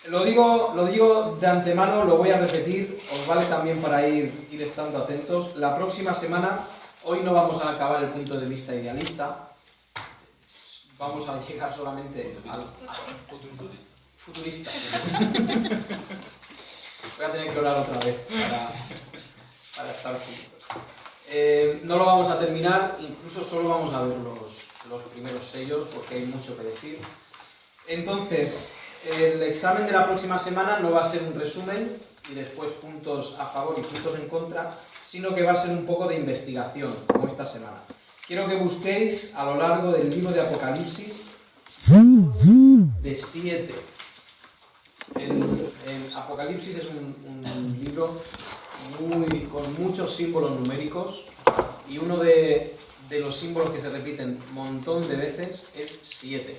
Lo digo de antemano, lo voy a repetir, os vale también para ir estando atentos. La próxima semana, hoy no vamos a acabar el punto de vista idealista, vamos a llegar solamente al futurista. Voy a tener que orar otra vez para estar juntos. No lo vamos a terminar, incluso solo vamos a ver los primeros sellos porque hay mucho que decir. Entonces, el examen de la próxima semana no va a ser un resumen y después puntos a favor y puntos en contra, sino que va a ser un poco de investigación, como esta semana. Quiero que busquéis a lo largo del libro de Apocalipsis de 7. El Apocalipsis es un libro con muchos símbolos numéricos y uno de los símbolos que se repiten un montón de veces es 7.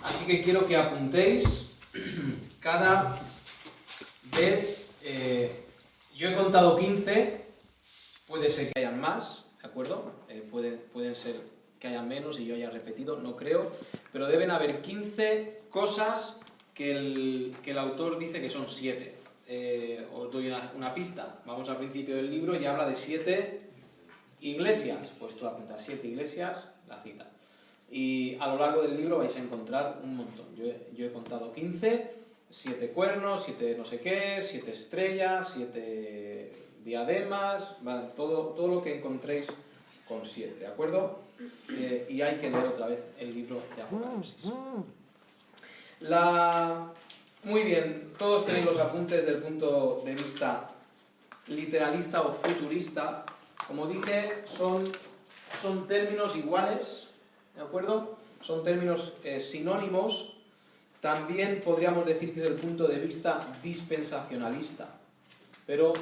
Así que quiero que apuntéis cada vez. Yo he contado 15, puede ser que hayan más, ¿de acuerdo? Pueden ser que hayan menos y yo haya repetido, no creo, pero deben haber 15 cosas que el autor dice que son 7. Os doy una pista. Vamos al principio del libro y habla de 7 iglesias. Pues tú apuntas 7 iglesias, la cita. Y a lo largo del libro vais a encontrar un montón. Yo he contado 15, 7 cuernos, 7 no sé qué, 7 estrellas, 7 diademas, ¿vale? Todo lo que encontréis con 7, ¿de acuerdo? Y hay que leer otra vez el libro de Apocalipsis. Muy bien, todos tenéis los apuntes del punto de vista literalista o futurista. Como dije, son términos iguales, ¿de acuerdo? Son términos sinónimos. También podríamos decir que es el punto de vista dispensacionalista, pero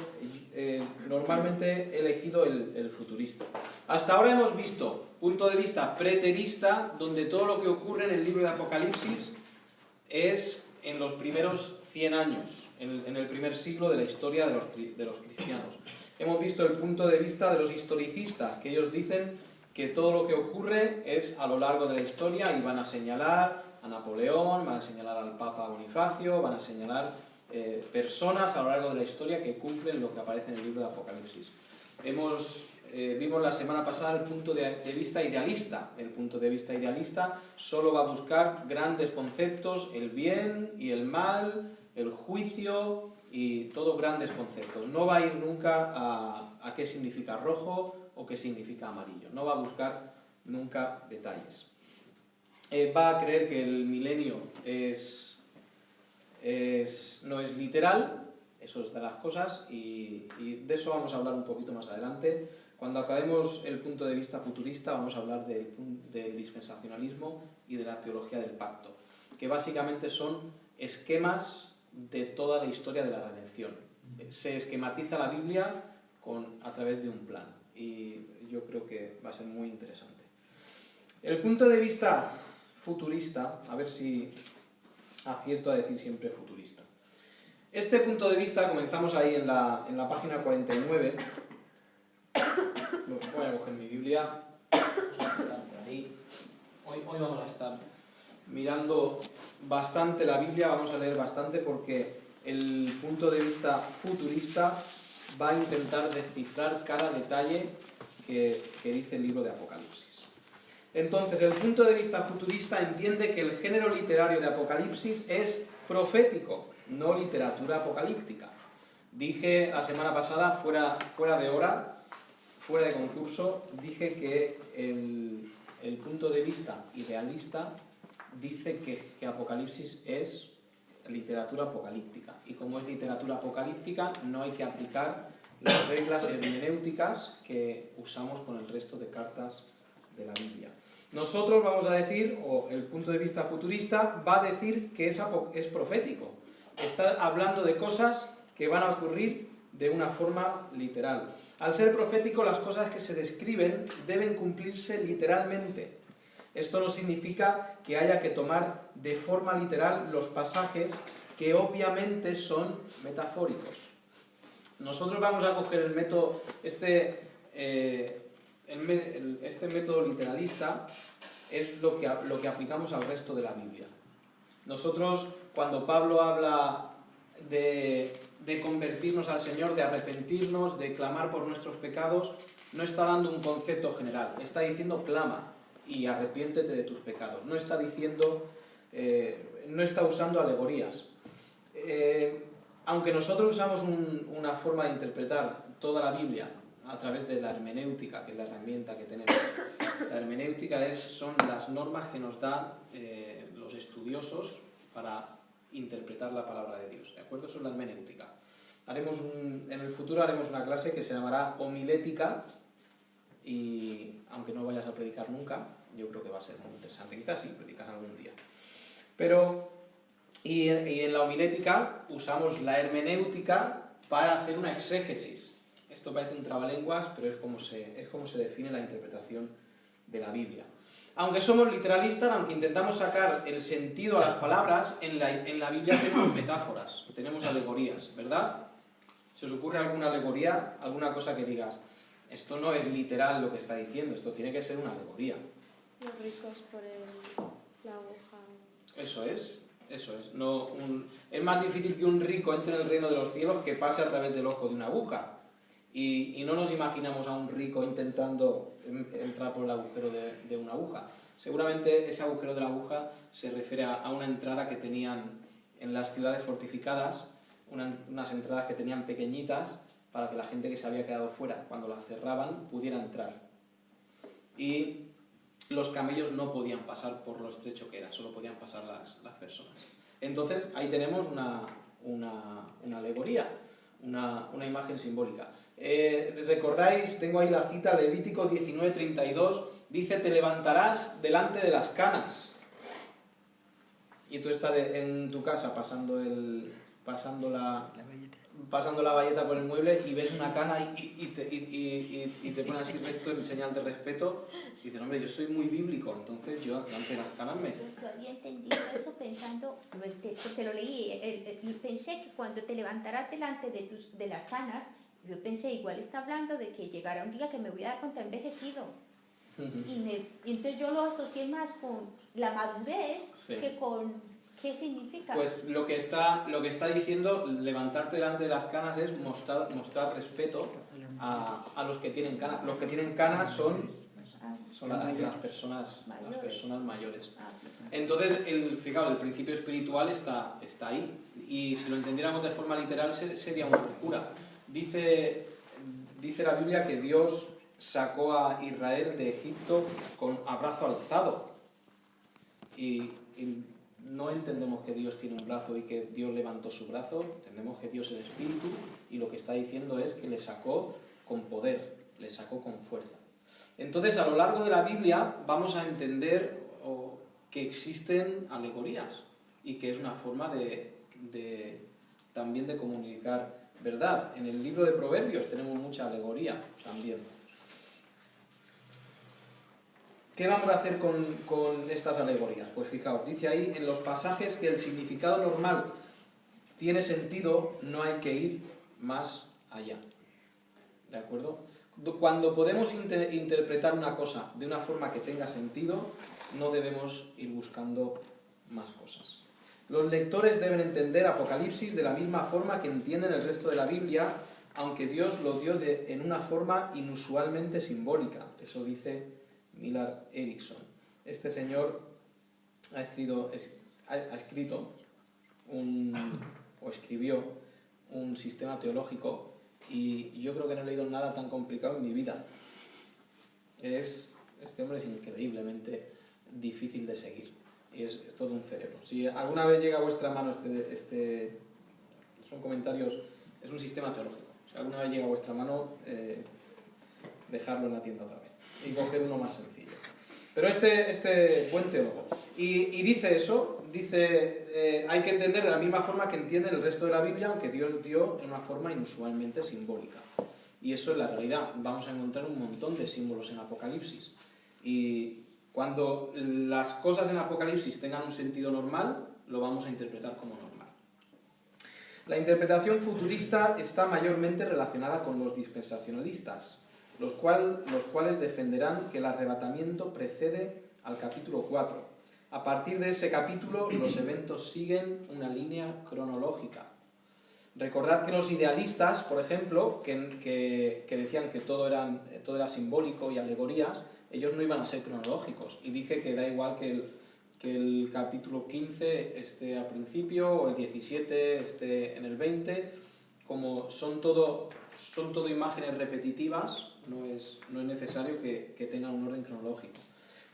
normalmente he elegido el futurista. Hasta ahora hemos visto punto de vista preterista, donde todo lo que ocurre en el libro de Apocalipsis es en los primeros 100 años, en el primer siglo de la historia de los cristianos. Hemos visto el punto de vista de los historicistas, que ellos dicen que todo lo que ocurre es a lo largo de la historia y van a señalar a Napoleón, van a señalar al Papa Bonifacio, van a señalar personas a lo largo de la historia que cumplen lo que aparece en el libro de Apocalipsis. Vimos la semana pasada el punto de vista idealista. El punto de vista idealista solo va a buscar grandes conceptos, el bien y el mal, el juicio y todos grandes conceptos. No va a ir nunca a qué significa rojo o qué significa amarillo. No va a buscar nunca detalles. Va a creer que el milenio no es literal, eso es de las cosas, y de eso vamos a hablar un poquito más adelante. Cuando acabemos el punto de vista futurista vamos a hablar del dispensacionalismo y de la teología del pacto, que básicamente son esquemas de toda la historia de la redención. Se esquematiza la Biblia a través de un plan, y yo creo que va a ser muy interesante. El punto de vista futurista, a ver si acierto a decir siempre futurista. Este punto de vista, comenzamos ahí en la página 49. Voy a coger mi Biblia. Hoy vamos a estar mirando bastante la Biblia, vamos a leer bastante porque el punto de vista futurista va a intentar descifrar cada detalle que dice el libro de Apocalipsis. Entonces, el punto de vista futurista entiende que el género literario de Apocalipsis es profético, no literatura apocalíptica. Dije la semana pasada, fuera de hora, fuera de concurso, dije que el punto de vista idealista dice que Apocalipsis es literatura apocalíptica. Y como es literatura apocalíptica, no hay que aplicar las reglas hermenéuticas que usamos con el resto de cartas de la Biblia. Nosotros vamos a decir, o el punto de vista futurista va a decir que es profético. Está hablando de cosas que van a ocurrir de una forma literal. Al ser profético, las cosas que se describen deben cumplirse literalmente. Esto no significa que haya que tomar de forma literal los pasajes que obviamente son metafóricos. Nosotros vamos a coger el método, este método literalista es lo que aplicamos al resto de la Biblia. Nosotros, cuando Pablo habla de convertirnos al Señor, de arrepentirnos, de clamar por nuestros pecados, no está dando un concepto general, está diciendo clama y arrepiéntete de tus pecados. No está diciendo, no está usando alegorías. Aunque nosotros usamos una forma de interpretar toda la Biblia a través de la hermenéutica, que es la herramienta que tenemos. La hermenéutica son las normas que nos dan los estudiosos para interpretar la palabra de Dios, ¿de acuerdo? Eso es la hermenéutica. En el futuro haremos una clase que se llamará homilética, y aunque no vayas a predicar nunca, yo creo que va a ser muy interesante. Quizás sí, predicas algún día. Y en la homilética usamos la hermenéutica para hacer una exégesis. Esto parece un trabalenguas, pero es como se define la interpretación de la Biblia. Aunque somos literalistas, aunque intentamos sacar el sentido a las palabras, en la Biblia tenemos metáforas, tenemos alegorías, ¿verdad? ¿Se os ocurre alguna alegoría, alguna cosa que digas, esto no es literal lo que está diciendo, esto tiene que ser una alegoría? Los ricos por la aguja. Eso es. No, es más difícil que un rico entre en el reino de los cielos que pase a través del ojo de una aguja. Y no nos imaginamos a un rico intentando entrar por el agujero de una aguja. Seguramente ese agujero de la aguja se refiere a una entrada que tenían en las ciudades fortificadas, unas entradas que tenían pequeñitas para que la gente que se había quedado fuera, cuando las cerraban, pudiera entrar. Y los camellos no podían pasar por lo estrecho que era, solo podían pasar las personas. Entonces, ahí tenemos una alegoría, una imagen simbólica. ¿Recordáis? Tengo ahí la cita, Levítico 19:32, dice, te levantarás delante de las canas. Y tú estás en tu casa pasando la bayeta por el mueble y ves una cana y te pones así recto en señal de respeto y dices, hombre, yo soy muy bíblico, entonces yo delante de las canas Yo había entendido eso pensando, porque lo leí, pensé que cuando te levantarás delante de las canas, yo pensé, igual está hablando de que llegará un día que me voy a dar cuenta envejecido. Y entonces yo lo asocié más con la madurez, sí, que con... ¿Qué significa? Pues lo que está diciendo, levantarte delante de las canas, es mostrar respeto a los que tienen canas. Los que tienen canas son las personas mayores. Entonces, fijaos, el principio espiritual está ahí. Y si lo entendiéramos de forma literal, sería una locura. Dice la Biblia que Dios sacó a Israel de Egipto a brazo alzado. Y no entendemos que Dios tiene un brazo y que Dios levantó su brazo, entendemos que Dios es espíritu y lo que está diciendo es que le sacó con poder, le sacó con fuerza. Entonces, a lo largo de la Biblia vamos a entender que existen alegorías y que es una forma también de comunicar verdad. En el libro de Proverbios tenemos mucha alegoría también. ¿Qué vamos a hacer con estas alegorías? Pues fijaos, dice ahí, en los pasajes que el significado normal tiene sentido, no hay que ir más allá. ¿De acuerdo? Cuando podemos interpretar una cosa de una forma que tenga sentido, no debemos ir buscando más cosas. Los lectores deben entender Apocalipsis de la misma forma que entienden el resto de la Biblia, aunque Dios lo dio en una forma inusualmente simbólica. Eso dice Millard Erickson. Este señor escribió un sistema teológico y yo creo que no he leído nada tan complicado en mi vida. Este hombre es increíblemente difícil de seguir y es todo un cerebro. Si alguna vez llega a vuestra mano son comentarios, es un sistema teológico. Si alguna vez llega a vuestra mano, dejarlo en la tienda otra vez y coger uno más sencillo. Pero este buen teólogo. Y dice eso, hay que entender de la misma forma que entienden el resto de la Biblia, aunque Dios dio en una forma inusualmente simbólica. Y eso es la realidad. Vamos a encontrar un montón de símbolos en Apocalipsis. Y cuando las cosas en Apocalipsis tengan un sentido normal, lo vamos a interpretar como normal. La interpretación futurista está mayormente relacionada con los dispensacionalistas, los cuales defenderán que el arrebatamiento precede al capítulo 4. A partir de ese capítulo, los eventos siguen una línea cronológica. Recordad que los idealistas, por ejemplo, que decían que todo era simbólico y alegorías, ellos no iban a ser cronológicos. Y dije que da igual que el capítulo 15 esté al principio o el 17 esté en el 20, como son todo imágenes repetitivas, no es necesario que tengan un orden cronológico.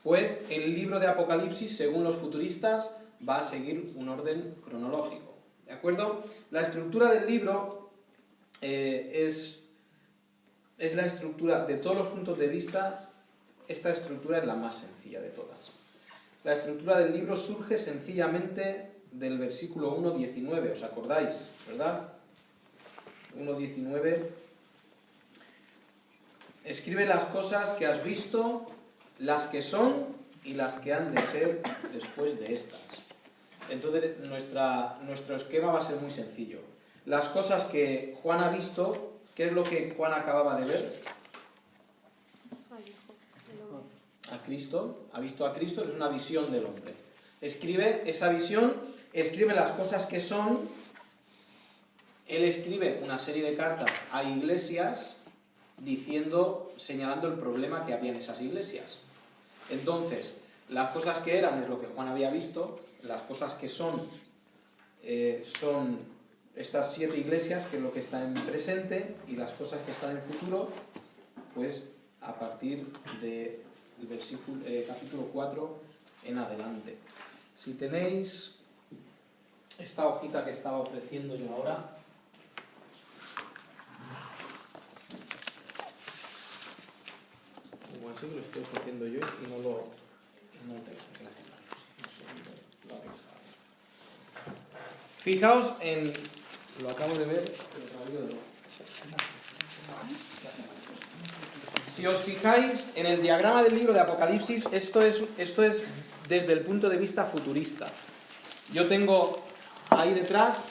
Pues el libro de Apocalipsis, según los futuristas, va a seguir un orden cronológico. ¿De acuerdo? La estructura del libro es la estructura, de todos los puntos de vista, esta estructura es la más sencilla de todas. La estructura del libro surge sencillamente del versículo 1:19, ¿os acordáis? ¿Verdad? 1:19. Escribe las cosas que has visto, las que son y las que han de ser después de estas. Entonces nuestro esquema va a ser muy sencillo. Las cosas que Juan ha visto, ¿qué es lo que Juan acababa de ver? Al Hijo del Hombre. A Cristo, ha visto a Cristo, es una visión del hombre. Escribe esa visión, escribe las cosas que son, él escribe una serie de cartas a iglesias señalando el problema que había en esas iglesias. Entonces, las cosas que eran es lo que Juan había visto, las cosas que son estas 7 iglesias, que es lo que está en presente, y las cosas que están en futuro, pues a partir del capítulo 4 en adelante. Si tenéis esta hojita que estaba ofreciendo yo ahora, como así que lo estoy ofreciendo yo y no lo tengo. Fijaos en... Lo acabo de ver, pero todavía no. Si os fijáis en el diagrama del libro de Apocalipsis, esto es desde el punto de vista futurista. Yo tengo ahí detrás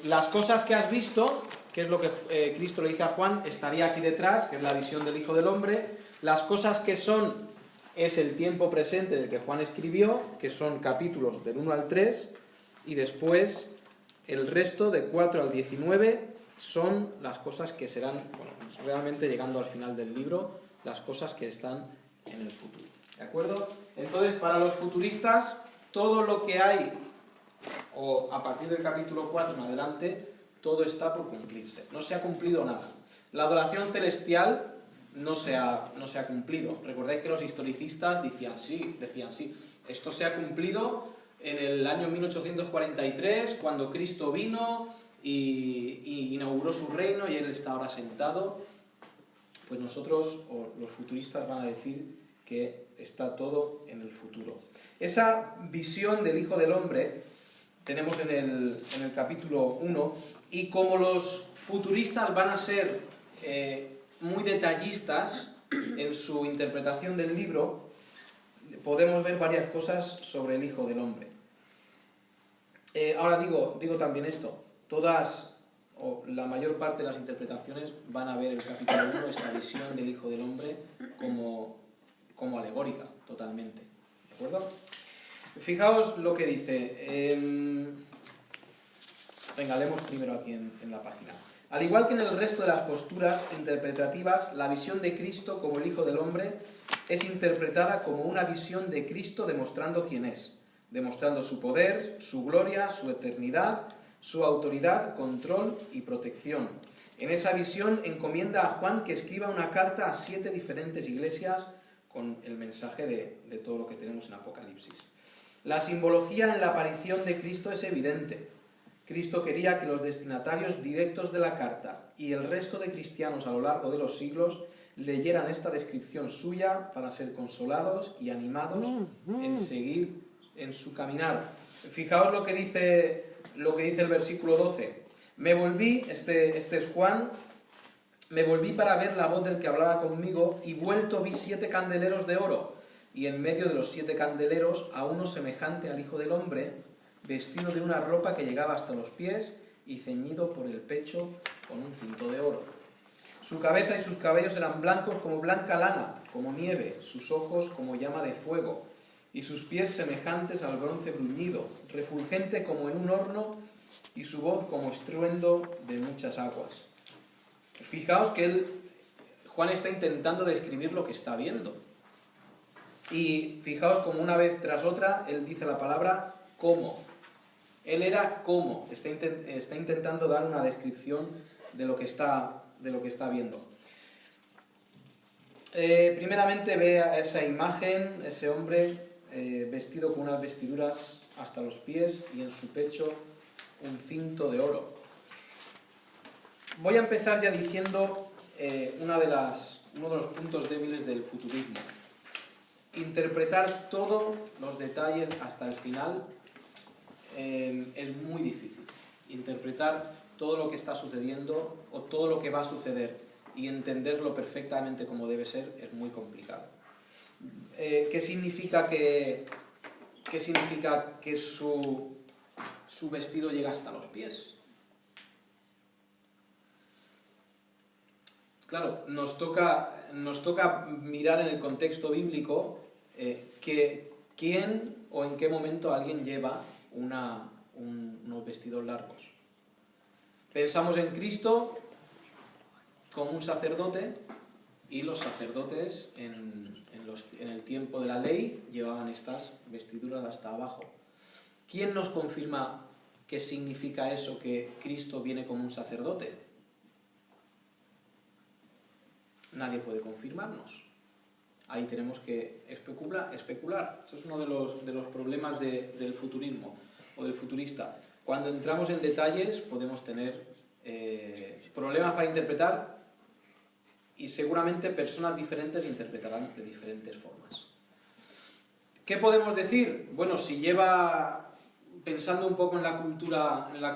las cosas que has visto, que es lo que Cristo le dice a Juan, estaría aquí detrás, que es la visión del Hijo del Hombre. Las cosas que son es el tiempo presente en el que Juan escribió, que son capítulos del 1 al 3, y después el resto de 4 al 19 son las cosas que serán, bueno, realmente llegando al final del libro, las cosas que están en el futuro. ¿De acuerdo? Entonces, para los futuristas, todo lo que hay, o a partir del capítulo 4 en adelante, todo está por cumplirse. No se ha cumplido nada. La adoración celestial no se ha cumplido. Recordáis que los historicistas decían sí, esto se ha cumplido en el año 1843, cuando Cristo vino y inauguró su reino y Él está ahora sentado. Pues nosotros, o los futuristas, van a decir que está todo en el futuro. Esa visión del Hijo del Hombre tenemos en el capítulo 1, y como los futuristas van a ser muy detallistas en su interpretación del libro, podemos ver varias cosas sobre el Hijo del Hombre. Ahora digo también esto, todas o la mayor parte de las interpretaciones van a ver el capítulo 1, esta visión del Hijo del Hombre, como alegórica, totalmente. ¿De acuerdo? Fijaos lo que dice. Venga, leemos primero aquí en la página. Al igual que en el resto de las posturas interpretativas, la visión de Cristo como el Hijo del Hombre es interpretada como una visión de Cristo demostrando quién es, demostrando su poder, su gloria, su eternidad, su autoridad, control y protección. En esa visión encomienda a Juan que escriba una carta a 7 diferentes iglesias con el mensaje de todo lo que tenemos en Apocalipsis. La simbología en la aparición de Cristo es evidente. Cristo quería que los destinatarios directos de la carta y el resto de cristianos a lo largo de los siglos leyeran esta descripción suya para ser consolados y animados en seguir en su caminar. Fijaos lo que dice el versículo 12. Me volví, este es Juan, me volví para ver la voz del que hablaba conmigo y vuelto vi 7 candeleros de oro y en medio de los 7 candeleros a uno semejante al Hijo del Hombre, vestido de una ropa que llegaba hasta los pies y ceñido por el pecho con un cinto de oro. Su cabeza y sus cabellos eran blancos como blanca lana, como nieve, sus ojos como llama de fuego, y sus pies semejantes al bronce bruñido, refulgente como en un horno, y su voz como estruendo de muchas aguas. Fijaos que Juan está intentando describir lo que está viendo. Y fijaos como una vez tras otra, él dice la palabra como. Él era como. Está intentando dar una descripción de lo que está viendo. Primeramente ve a esa imagen, ese hombre vestido con unas vestiduras hasta los pies y en su pecho un cinto de oro. Voy a empezar ya diciendo uno de los puntos débiles del futurismo. Interpretar todos los detalles hasta el final es muy difícil. Interpretar todo lo que está sucediendo o todo lo que va a suceder y entenderlo perfectamente como debe ser es muy complicado. ¿Qué significa que su vestido llega hasta los pies? Claro, nos toca mirar en el contexto bíblico quién o en qué momento alguien lleva unos vestidos largos. Pensamos en Cristo como un sacerdote, y los sacerdotes en el tiempo de la ley llevaban estas vestiduras hasta abajo. ¿Quién nos confirma qué significa eso, que Cristo viene como un sacerdote? Nadie puede confirmarnos. Ahí tenemos que especular. Eso es uno de los problemas del futurismo o del futurista. Cuando entramos en detalles podemos tener problemas para interpretar, y seguramente personas diferentes interpretarán de diferentes formas. ¿Qué podemos decir? Bueno, si lleva, pensando un poco en la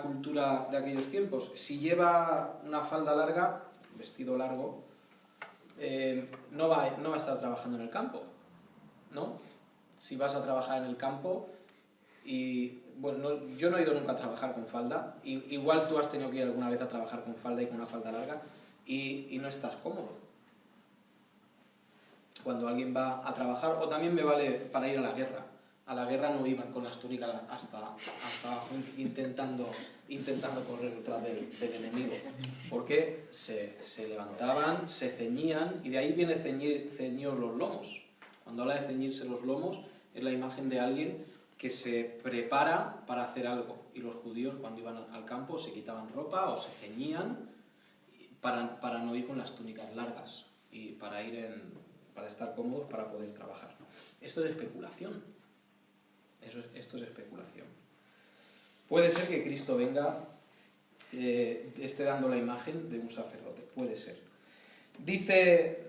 cultura de aquellos tiempos, si lleva una falda larga, vestido largo, no va a estar trabajando en el campo, ¿no? Si vas a trabajar en el campo y... Bueno, yo no he ido nunca a trabajar con falda, igual tú has tenido que ir alguna vez a trabajar con falda y con una falda larga, y no estás cómodo. Cuando alguien va a trabajar, o también me vale para ir a la guerra. A la guerra no iban con las túnicas hasta abajo intentando correr detrás del enemigo, porque se levantaban, se ceñían, y de ahí viene ceñidos los lomos. Cuando habla de ceñirse los lomos, es la imagen de alguien que se prepara para hacer algo. Y los judíos, cuando iban al campo, se quitaban ropa o se ceñían para no ir con las túnicas largas y para estar cómodos para poder trabajar. Esto es especulación. Esto es especulación. Puede ser que Cristo venga, esté dando la imagen de un sacerdote. Puede ser. Dice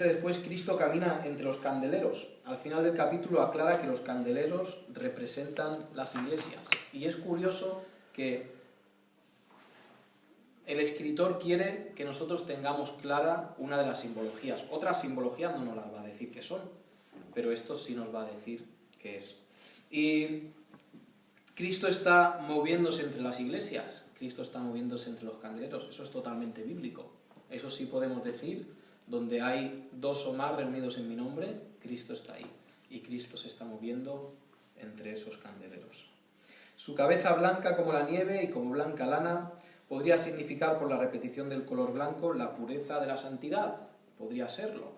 después, Cristo camina entre los candeleros. Al final del capítulo aclara que los candeleros representan las iglesias. Y es curioso que el escritor quiere que nosotros tengamos clara una de las simbologías. Otras simbologías no nos las va a decir qué son, pero esto sí nos va a decir qué es. Y Cristo está moviéndose entre las iglesias, Cristo está moviéndose entre los candeleros. Eso es totalmente bíblico. Eso sí podemos decir, donde hay dos o más reunidos en mi nombre, Cristo está ahí. Y Cristo se está moviendo entre esos candeleros. Su cabeza blanca como la nieve y como blanca lana podría significar, por la repetición del color blanco, la pureza de la santidad. Podría serlo.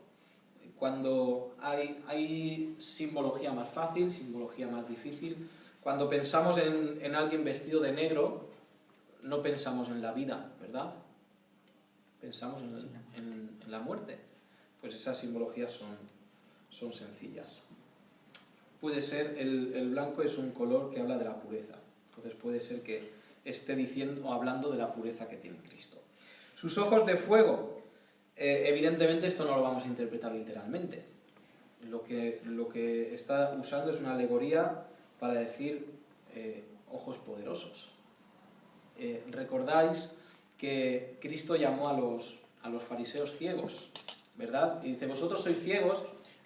Cuando hay simbología más fácil, simbología más difícil. Cuando pensamos en alguien vestido de negro, no pensamos en la vida, ¿verdad? Pensamos en la muerte. Pues esas simbologías son sencillas. Puede ser, el blanco es un color que habla de la pureza. Entonces puede ser que esté diciendo o hablando de la pureza que tiene Cristo. Sus ojos de fuego. Evidentemente esto no lo vamos a interpretar literalmente. Lo que está usando es una alegoría para decir ojos poderosos. Recordáis que Cristo llamó a los fariseos ciegos, ¿verdad? Y dice, vosotros sois ciegos,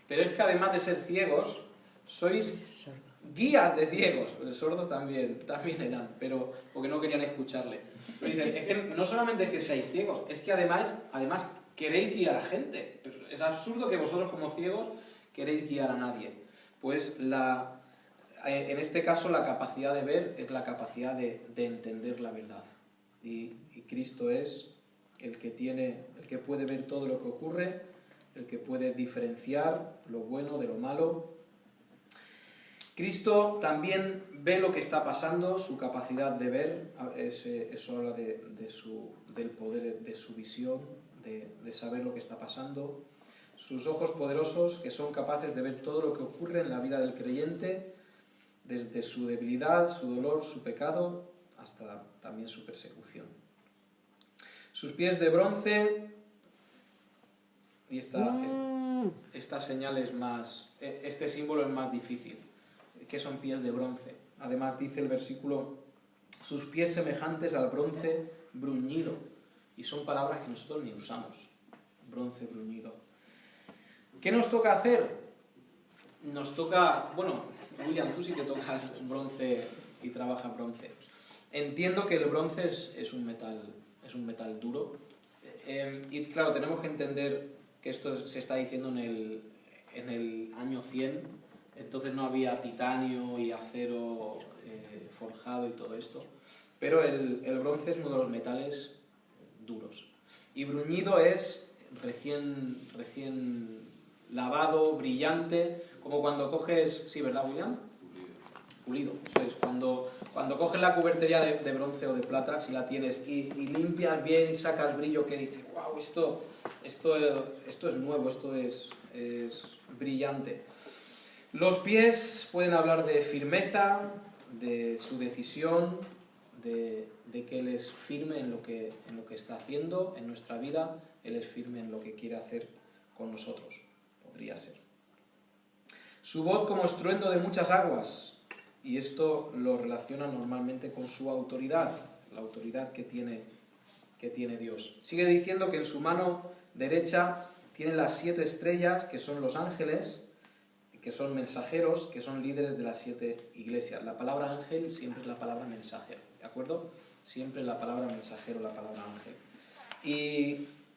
pero es que además de ser ciegos, sois guías de ciegos. Los sordos también eran, pero porque no querían escucharle. Pero dicen, es que no solamente es que seáis ciegos, es que además queréis guiar a gente. Es absurdo que vosotros como ciegos queréis guiar a nadie. pues en este caso la capacidad de ver es la capacidad de entender la verdad. Y Cristo es el que puede ver todo lo que ocurre, el que puede diferenciar lo bueno de lo malo. Cristo también ve lo que está pasando, su capacidad de ver, eso habla del poder de su visión, de saber lo que está pasando. Sus ojos poderosos, que son capaces de ver todo lo que ocurre en la vida del creyente, desde su debilidad, su dolor, su pecado, hasta también su persecución. Sus pies de bronce, y esta señal es más, este símbolo es más difícil, que son pies de bronce. Además dice el versículo, sus pies semejantes al bronce bruñido, y son palabras que nosotros ni usamos, bronce bruñido. ¿Qué nos toca hacer? Nos toca, bueno, William, tú sí que tocas bronce y trabajas bronce. Entiendo que el bronce es un metal duro. Y claro, tenemos que entender que esto se está diciendo en el año 100, entonces no había titanio y acero forjado y todo esto. Pero el bronce es uno de los metales duros. Y bruñido es recién lavado, brillante, como cuando coges... ¿Sí, verdad, William? Pulido. Eso es, cuando coges la cubertería de bronce o de plata, si la tienes, y limpias bien y sacas brillo, que dices, wow, esto es nuevo, esto es brillante. Los pies pueden hablar de firmeza, de su decisión, de que Él es firme en lo que está haciendo en nuestra vida, Él es firme en lo que quiere hacer con nosotros. Podría ser. Su voz como estruendo de muchas aguas, y esto lo relaciona normalmente con su autoridad, la autoridad que tiene Dios. Sigue diciendo que en su mano derecha tiene las 7 estrellas, que son los ángeles, que son mensajeros, que son líderes de las 7 iglesias. La palabra ángel siempre es la palabra mensajero, ¿de acuerdo? Siempre la palabra mensajero, la palabra ángel.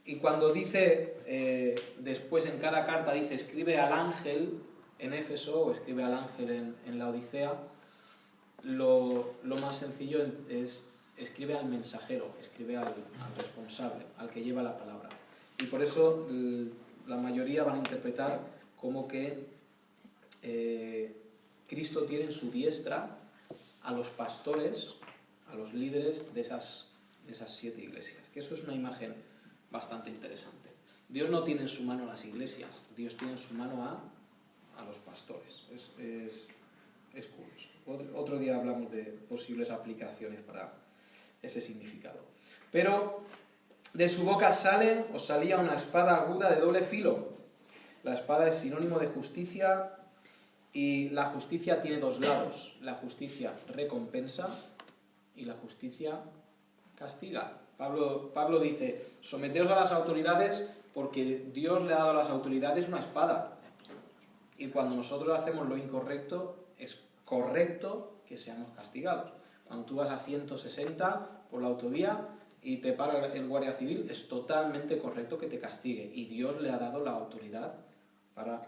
Y cuando dice, después en cada carta dice, escribe al ángel en Éfeso o escribe al ángel en la Odisea, lo más sencillo es escribe al mensajero, escribe al responsable, al que lleva la palabra. Y por eso la mayoría van a interpretar como que Cristo tiene en su diestra a los pastores, a los líderes de esas 7 iglesias. Que eso es una imagen bastante interesante. Dios no tiene en su mano las iglesias, Dios tiene en su mano a los pastores. Es curioso. Otro día hablamos de posibles aplicaciones para ese significado. Pero de su boca salía una espada aguda de doble filo. La espada es sinónimo de justicia y la justicia tiene 2 lados. La justicia recompensa y la justicia castiga. Pablo dice, someteos a las autoridades porque Dios le ha dado a las autoridades una espada. Y cuando nosotros hacemos lo incorrecto, es correcto que seamos castigados. Cuando tú vas a 160 por la autovía y te para el guardia civil, es totalmente correcto que te castigue. Y Dios le ha dado la autoridad para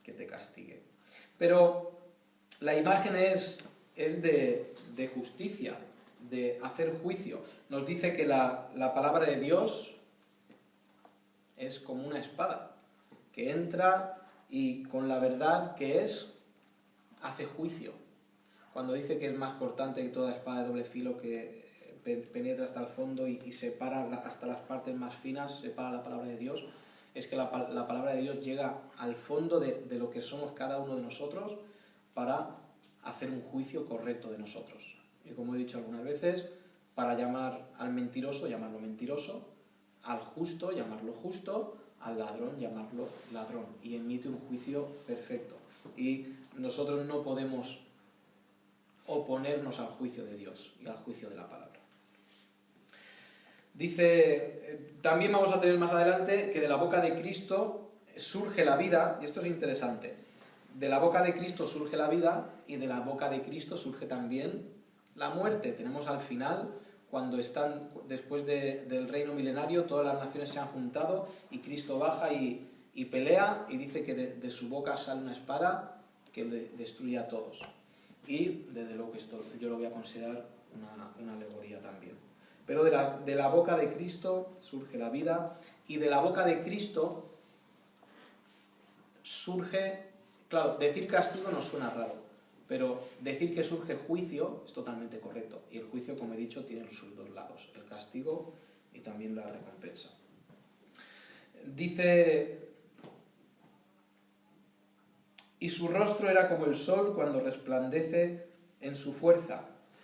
que te castigue. Pero la imagen es de justicia, de hacer juicio. Nos dice que la palabra de Dios es como una espada, que entra y con la verdad que hace juicio. Cuando dice que es más cortante que toda espada de doble filo, que penetra hasta el fondo y separa hasta las partes más finas, separa la palabra de Dios, es que la palabra de Dios llega al fondo de lo que somos cada uno de nosotros para hacer un juicio correcto de nosotros. Y como he dicho algunas veces, para llamar al mentiroso, llamarlo mentiroso, al justo, llamarlo justo, al ladrón, llamarlo ladrón. Y emite un juicio perfecto. Y nosotros no podemos oponernos al juicio de Dios y al juicio de la palabra. Dice, también vamos a tener más adelante que de la boca de Cristo surge la vida, y esto es interesante, de la boca de Cristo surge la vida y de la boca de Cristo surge también la muerte. Tenemos al final, cuando están después del reino milenario, todas las naciones se han juntado y Cristo baja y pelea y dice que de su boca sale una espada que destruye a todos. Y desde luego que esto yo lo voy a considerar una alegoría también. Pero de la boca de Cristo surge la vida, y de la boca de Cristo surge, claro, decir castigo nos suena raro, pero decir que surge juicio es totalmente correcto. Y el juicio, como he dicho, tiene sus dos lados, el castigo y también la recompensa. Dice: y su rostro era como el sol cuando resplandece en su fuerza.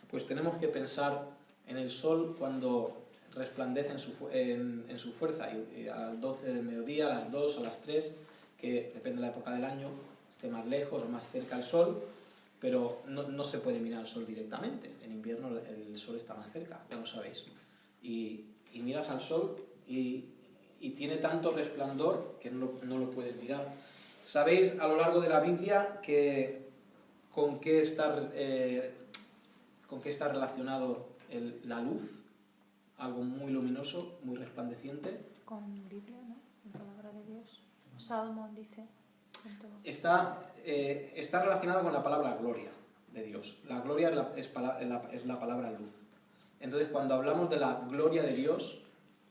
Pues tenemos que pensar en el sol cuando resplandece en su fuerza, y a las 12 del mediodía, a las 2, a las 3, que depende de la época del año, esté más lejos o más cerca el sol, pero no se puede mirar al sol directamente. En invierno el sol está más cerca, ya lo sabéis. Y miras al sol y tiene tanto resplandor que no lo puedes mirar. Sabéis a lo largo de la Biblia que con qué está relacionado la luz, algo muy luminoso, muy resplandeciente. Con Biblia, ¿no? La palabra de Dios. Salomón dice. Está relacionado con la palabra gloria de Dios. La gloria es la palabra luz. Entonces, cuando hablamos de la gloria de Dios,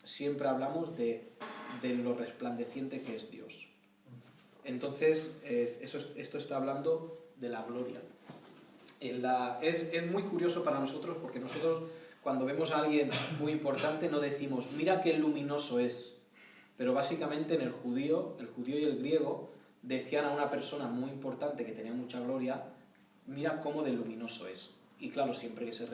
siempre hablamos de lo resplandeciente que es Dios. Entonces, esto está hablando de la gloria. Es muy curioso para nosotros, porque nosotros, cuando vemos a alguien muy importante, no decimos, mira qué luminoso es. Pero básicamente en el judío y el griego decían a una persona muy importante que tenía mucha gloria, mira cómo de luminoso es. Y claro, siempre que se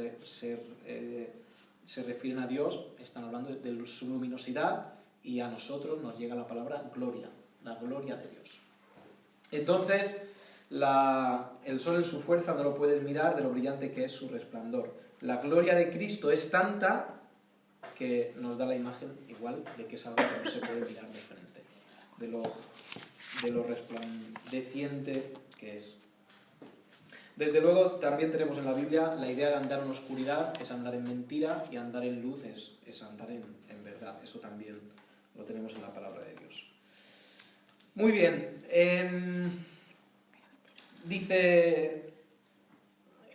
refieren a Dios, están hablando de su luminosidad, y a nosotros nos llega la palabra gloria, la gloria de Dios. Entonces, el sol en su fuerza no lo puedes mirar de lo brillante que es su resplandor. La gloria de Cristo es tanta que nos da la imagen igual de que es algo que no se puede mirar de frente, de lo resplandeciente que es. Desde luego también tenemos en la Biblia la idea de andar en oscuridad es andar en mentira, y andar en luz es andar en verdad. Eso también lo tenemos en la palabra de Dios. Muy bien. Dice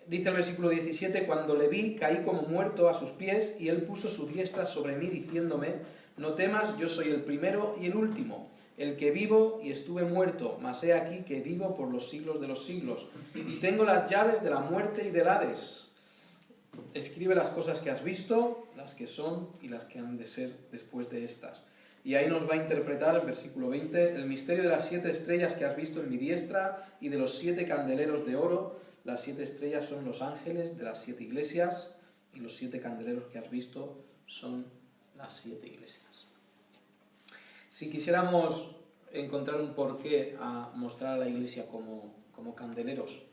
el versículo 17: cuando le vi, caí como muerto a sus pies, y él puso su diestra sobre mí, diciéndome: no temas, yo soy el primero y el último, el que vivo y estuve muerto, mas he aquí que vivo por los siglos de los siglos, y tengo las llaves de la muerte y del Hades. Escribe las cosas que has visto, las que son y las que han de ser después de estas. Y ahí nos va a interpretar, en versículo 20, el misterio de las 7 estrellas que has visto en mi diestra y de los 7 candeleros de oro. Las 7 estrellas son los ángeles de las 7 iglesias, y los 7 candeleros que has visto son las 7 iglesias. Si quisiéramos encontrar un porqué a mostrar a la iglesia como candeleros,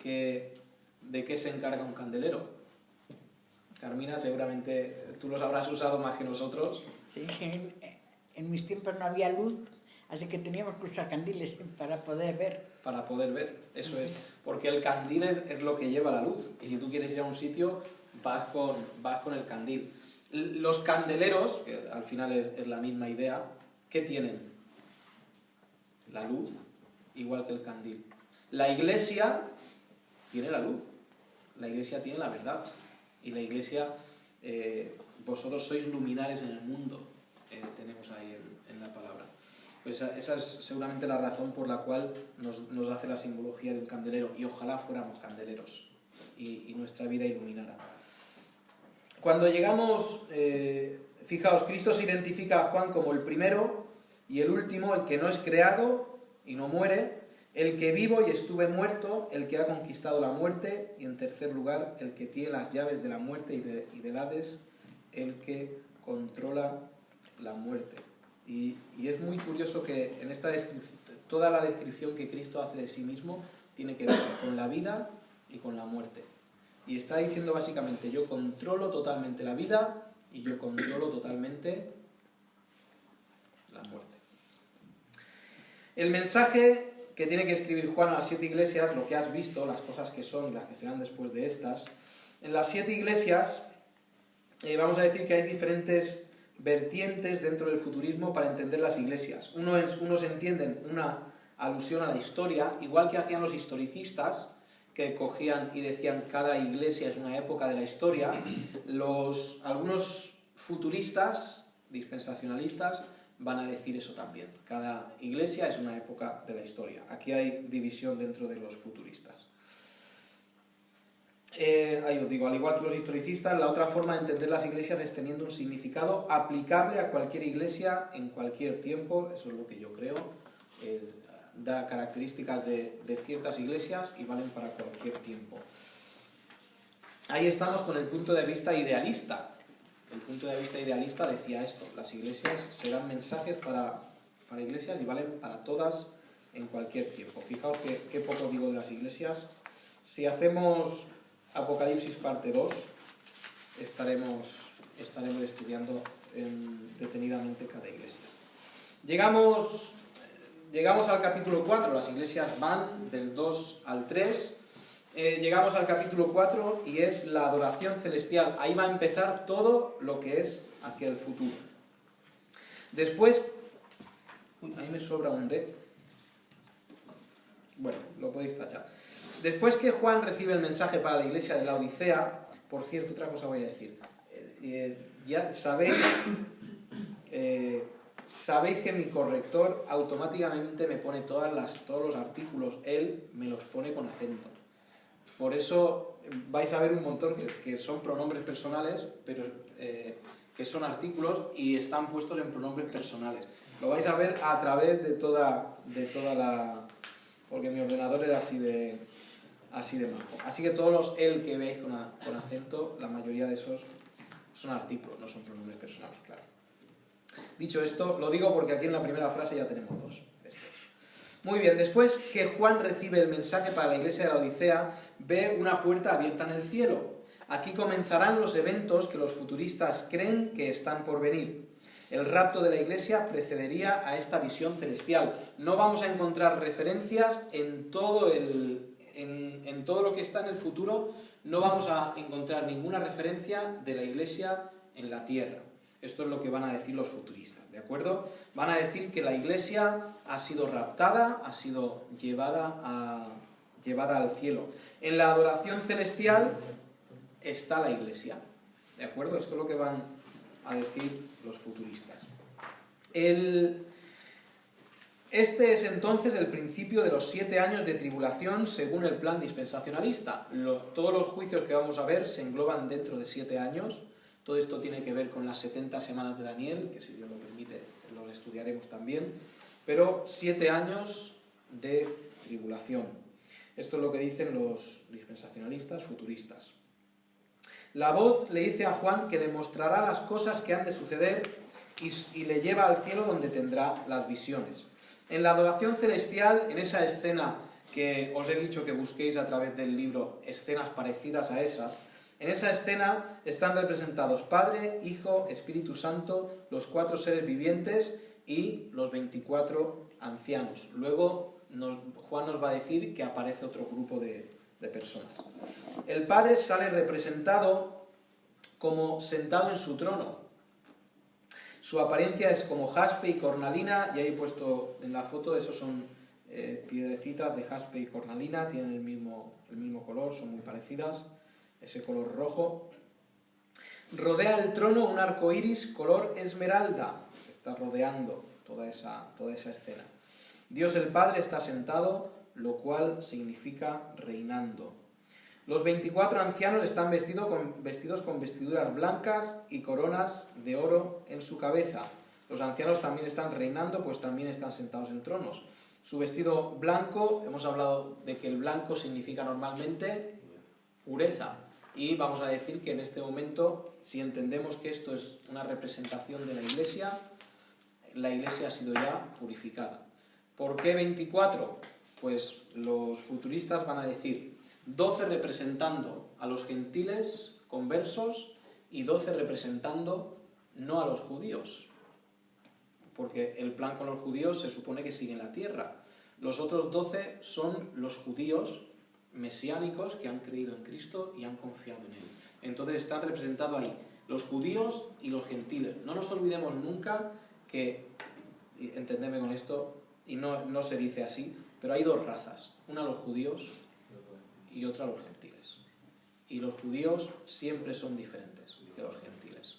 ¿de qué se encarga un candelero? Carmina, seguramente tú los habrás usado más que nosotros. Sí, en mis tiempos no había luz, así que teníamos que usar candiles para poder ver. Para poder ver, eso es. Porque el candil es lo que lleva la luz. Y si tú quieres ir a un sitio, vas con el candil. Los candeleros, que al final es la misma idea, ¿qué tienen? La luz, igual que el candil. La iglesia tiene la luz. La iglesia tiene la verdad. Y la iglesia, vosotros sois luminares en el mundo. Tenemos ahí en la palabra. Pues esa es seguramente la razón por la cual nos hace la simbología de un candelero, y ojalá fuéramos candeleros y nuestra vida iluminara. Cuando llegamos, fijaos, Cristo se identifica a Juan como el primero y el último, el que no es creado y no muere, el que vivo y estuve muerto, el que ha conquistado la muerte, y en tercer lugar, el que tiene las llaves de la muerte y del Hades, el que controla la muerte. Y es muy curioso que en esta descripción, toda la descripción que Cristo hace de sí mismo tiene que ver con la vida y con la muerte. Y está diciendo básicamente: yo controlo totalmente la vida y yo controlo totalmente la muerte. El mensaje que tiene que escribir Juan a las 7 iglesias, lo que has visto, las cosas que son y las que serán después de estas. En las 7 iglesias vamos a decir que hay diferentes vertientes dentro del futurismo para entender las iglesias. Unos entienden una alusión a la historia, igual que hacían los historicistas, que cogían y decían cada iglesia es una época de la historia. Algunos futuristas, dispensacionalistas, van a decir eso también. Cada iglesia es una época de la historia. Aquí hay división dentro de los futuristas. Ahí os digo, al igual que los historicistas, la otra forma de entender las iglesias es teniendo un significado aplicable a cualquier iglesia en cualquier tiempo. Eso es lo que yo creo. Da características de ciertas iglesias y valen para cualquier tiempo. Ahí estamos con el punto de vista idealista. El punto de vista idealista decía esto: las iglesias serán mensajes para iglesias y valen para todas en cualquier tiempo. Fijaos qué poco digo de las iglesias. Si hacemos Apocalipsis parte 2, estaremos estudiando detenidamente cada iglesia. Llegamos al capítulo 4, las iglesias van del 2 al 3. Llegamos al capítulo 4 y es la adoración celestial. Ahí va a empezar todo lo que es hacia el futuro. Después, ahí me sobra un D. Bueno, lo podéis tachar. Después que Juan recibe el mensaje para la iglesia de la Odisea, por cierto, otra cosa voy a decir. Ya sabéis que mi corrector automáticamente me pone todos los artículos, él me los pone con acento. Por eso vais a ver un montón que son pronombres personales, pero que son artículos y están puestos en pronombres personales. Lo vais a ver a través de toda la... porque mi ordenador era así de majo. Así que todos los él que veis con acento, la mayoría de esos son artículos, no son pronombres personales, claro. Dicho esto, lo digo porque aquí en la primera frase ya tenemos dos de estos. Muy bien, después que Juan recibe el mensaje para la iglesia de la Odisea, ve una puerta abierta en el cielo. Aquí comenzarán los eventos que los futuristas creen que están por venir. El rapto de la iglesia precedería a esta visión celestial. No vamos a encontrar referencias en todo lo que está en el futuro, no vamos a encontrar ninguna referencia de la iglesia en la tierra. Esto es lo que van a decir los futuristas, ¿de acuerdo? Van a decir que la iglesia ha sido raptada, ha sido llevada al cielo. En la adoración celestial está la iglesia, ¿de acuerdo? Esto es lo que van a decir los futuristas. Este es entonces el principio de los 7 años de tribulación según el plan dispensacionalista. Todos los juicios que vamos a ver se engloban dentro de 7 años. Todo esto tiene que ver con las 70 semanas de Daniel, que si Dios lo permite lo estudiaremos también. Pero 7 años de tribulación. Esto es lo que dicen los dispensacionalistas futuristas. La voz le dice a Juan que le mostrará las cosas que han de suceder y le lleva al cielo donde tendrá las visiones. En la adoración celestial, en esa escena que os he dicho que busquéis a través del libro, escenas parecidas a esas, en esa escena están representados Padre, Hijo, Espíritu Santo, los 4 seres vivientes y los 24 ancianos. Luego Juan nos va a decir que aparece otro grupo de personas. El Padre sale representado como sentado en su trono. Su apariencia es como jaspe y cornalina, y ahí he puesto en la foto, esos son piedrecitas de jaspe y cornalina, tienen el mismo color, son muy parecidas, ese color rojo. Rodea el trono un arco iris color esmeralda, está rodeando toda esa escena. Dios el Padre está sentado, lo cual significa reinando. Los 24 ancianos están vestidos con vestiduras blancas y coronas de oro en su cabeza. Los ancianos también están reinando, pues también están sentados en tronos. Su vestido blanco, hemos hablado de que el blanco significa normalmente pureza. Y vamos a decir que en este momento, si entendemos que esto es una representación de la iglesia ha sido ya purificada. ¿Por qué 24? Pues los futuristas van a decir 12 representando a los gentiles conversos y 12 representando no a los judíos. Porque el plan con los judíos se supone que sigue en la tierra. Los otros 12 son los judíos mesiánicos que han creído en Cristo y han confiado en Él. Entonces están representados ahí los judíos y los gentiles. No nos olvidemos nunca que, entendedme con esto, y no se dice así, pero hay dos razas, una a los judíos y otra a los gentiles. Y los judíos siempre son diferentes que los gentiles.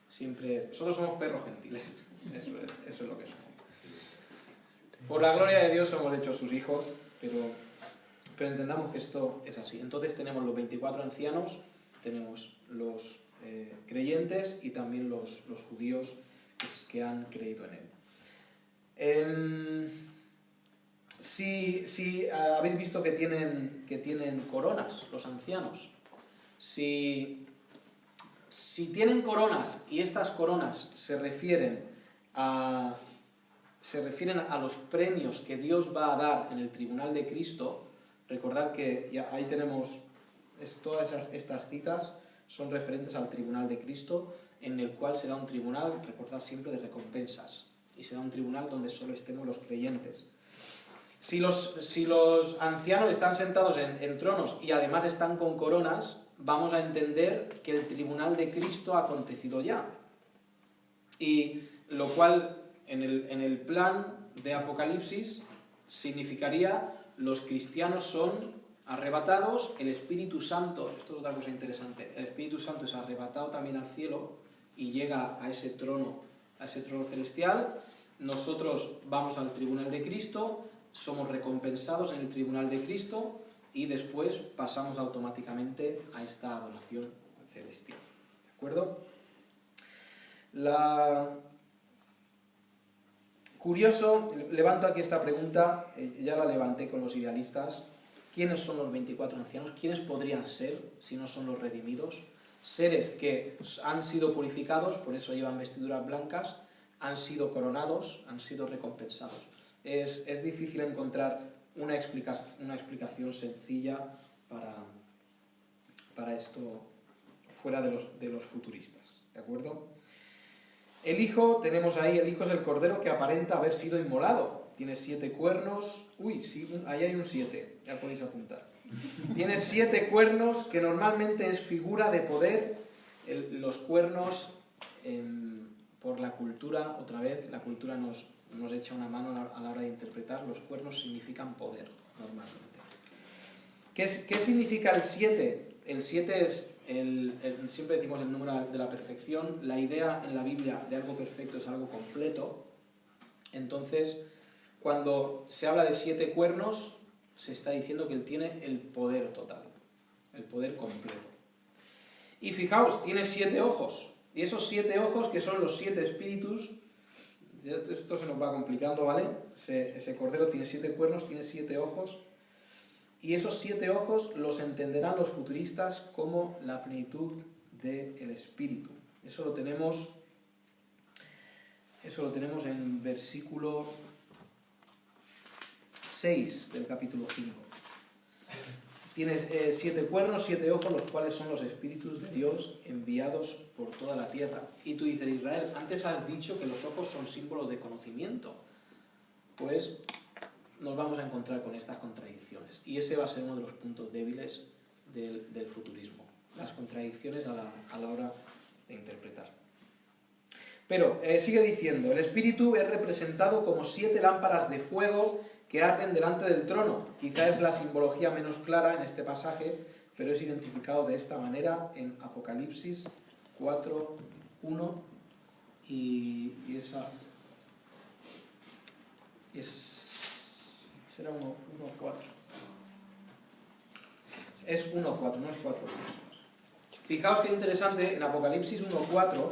Siempre, nosotros somos perros gentiles, eso es lo que somos. Por la gloria de Dios somos hechos sus hijos, pero entendamos que esto es así. Entonces tenemos los 24 ancianos, tenemos los creyentes y también los judíos que han creído en él. Si habéis visto que tienen coronas los ancianos, si tienen coronas y estas coronas se refieren a los premios que Dios va a dar en el tribunal de Cristo, recordad que ya ahí tenemos todas estas citas son referentes al tribunal de Cristo, en el cual será un tribunal, recordad siempre, de recompensas, y será un tribunal donde solo estemos los creyentes. Si los ancianos están sentados en tronos y además están con coronas, vamos a entender que el tribunal de Cristo ha acontecido ya. Y lo cual, en el plan de Apocalipsis, significaría los cristianos son arrebatados, el Espíritu Santo, esto es otra cosa interesante, el Espíritu Santo es arrebatado también al cielo y llega a ese trono celestial. Nosotros vamos al tribunal de Cristo, somos recompensados en el tribunal de Cristo y después pasamos automáticamente a esta adoración celestial. ¿De acuerdo? Curioso, levanto aquí esta pregunta, ya la levanté con los idealistas. ¿Quiénes son los 24 ancianos? ¿Quiénes podrían ser si no son los redimidos? Seres que han sido purificados, por eso llevan vestiduras blancas, han sido coronados, han sido recompensados. Es difícil encontrar una explicación sencilla para esto fuera de los futuristas. ¿De acuerdo? El Hijo, tenemos ahí, el Hijo es el Cordero que aparenta haber sido inmolado. Tiene 7 cuernos. Uy, sí, ahí hay un 7, ya podéis apuntar. Tiene 7 cuernos, que normalmente es figura de poder. Los cuernos, por la cultura, otra vez, la cultura nos echa una mano a la hora de interpretar. Los cuernos significan poder, normalmente. ¿Qué significa el 7? El 7 es, siempre decimos el número de la perfección. La idea en la Biblia de algo perfecto es algo completo. Entonces, cuando se habla de 7 cuernos, se está diciendo que él tiene el poder total, el poder completo. Y fijaos, tiene 7 ojos. Y esos 7 ojos, que son los 7 espíritus, esto se nos va complicando, ¿vale? Ese cordero tiene 7 cuernos, tiene 7 ojos. Y esos 7 ojos los entenderán los futuristas como la plenitud del espíritu. Eso lo tenemos en versículo 6 del capítulo 5. Tienes 7 cuernos, 7 ojos, los cuales son los espíritus de Dios enviados por toda la tierra. Y tú dices, Israel, antes has dicho que los ojos son símbolos de conocimiento. Pues nos vamos a encontrar con estas contradicciones. Y ese va a ser uno de los puntos débiles del futurismo. Las contradicciones a la hora de interpretar. Pero sigue diciendo, el espíritu es representado como 7 lámparas de fuego que arden delante del trono. Quizá es la simbología menos clara en este pasaje, pero es identificado de esta manera en Apocalipsis 4:1 y esa será 1:4. Es 1:4, no es 4. Fijaos qué interesante, en Apocalipsis 1:4,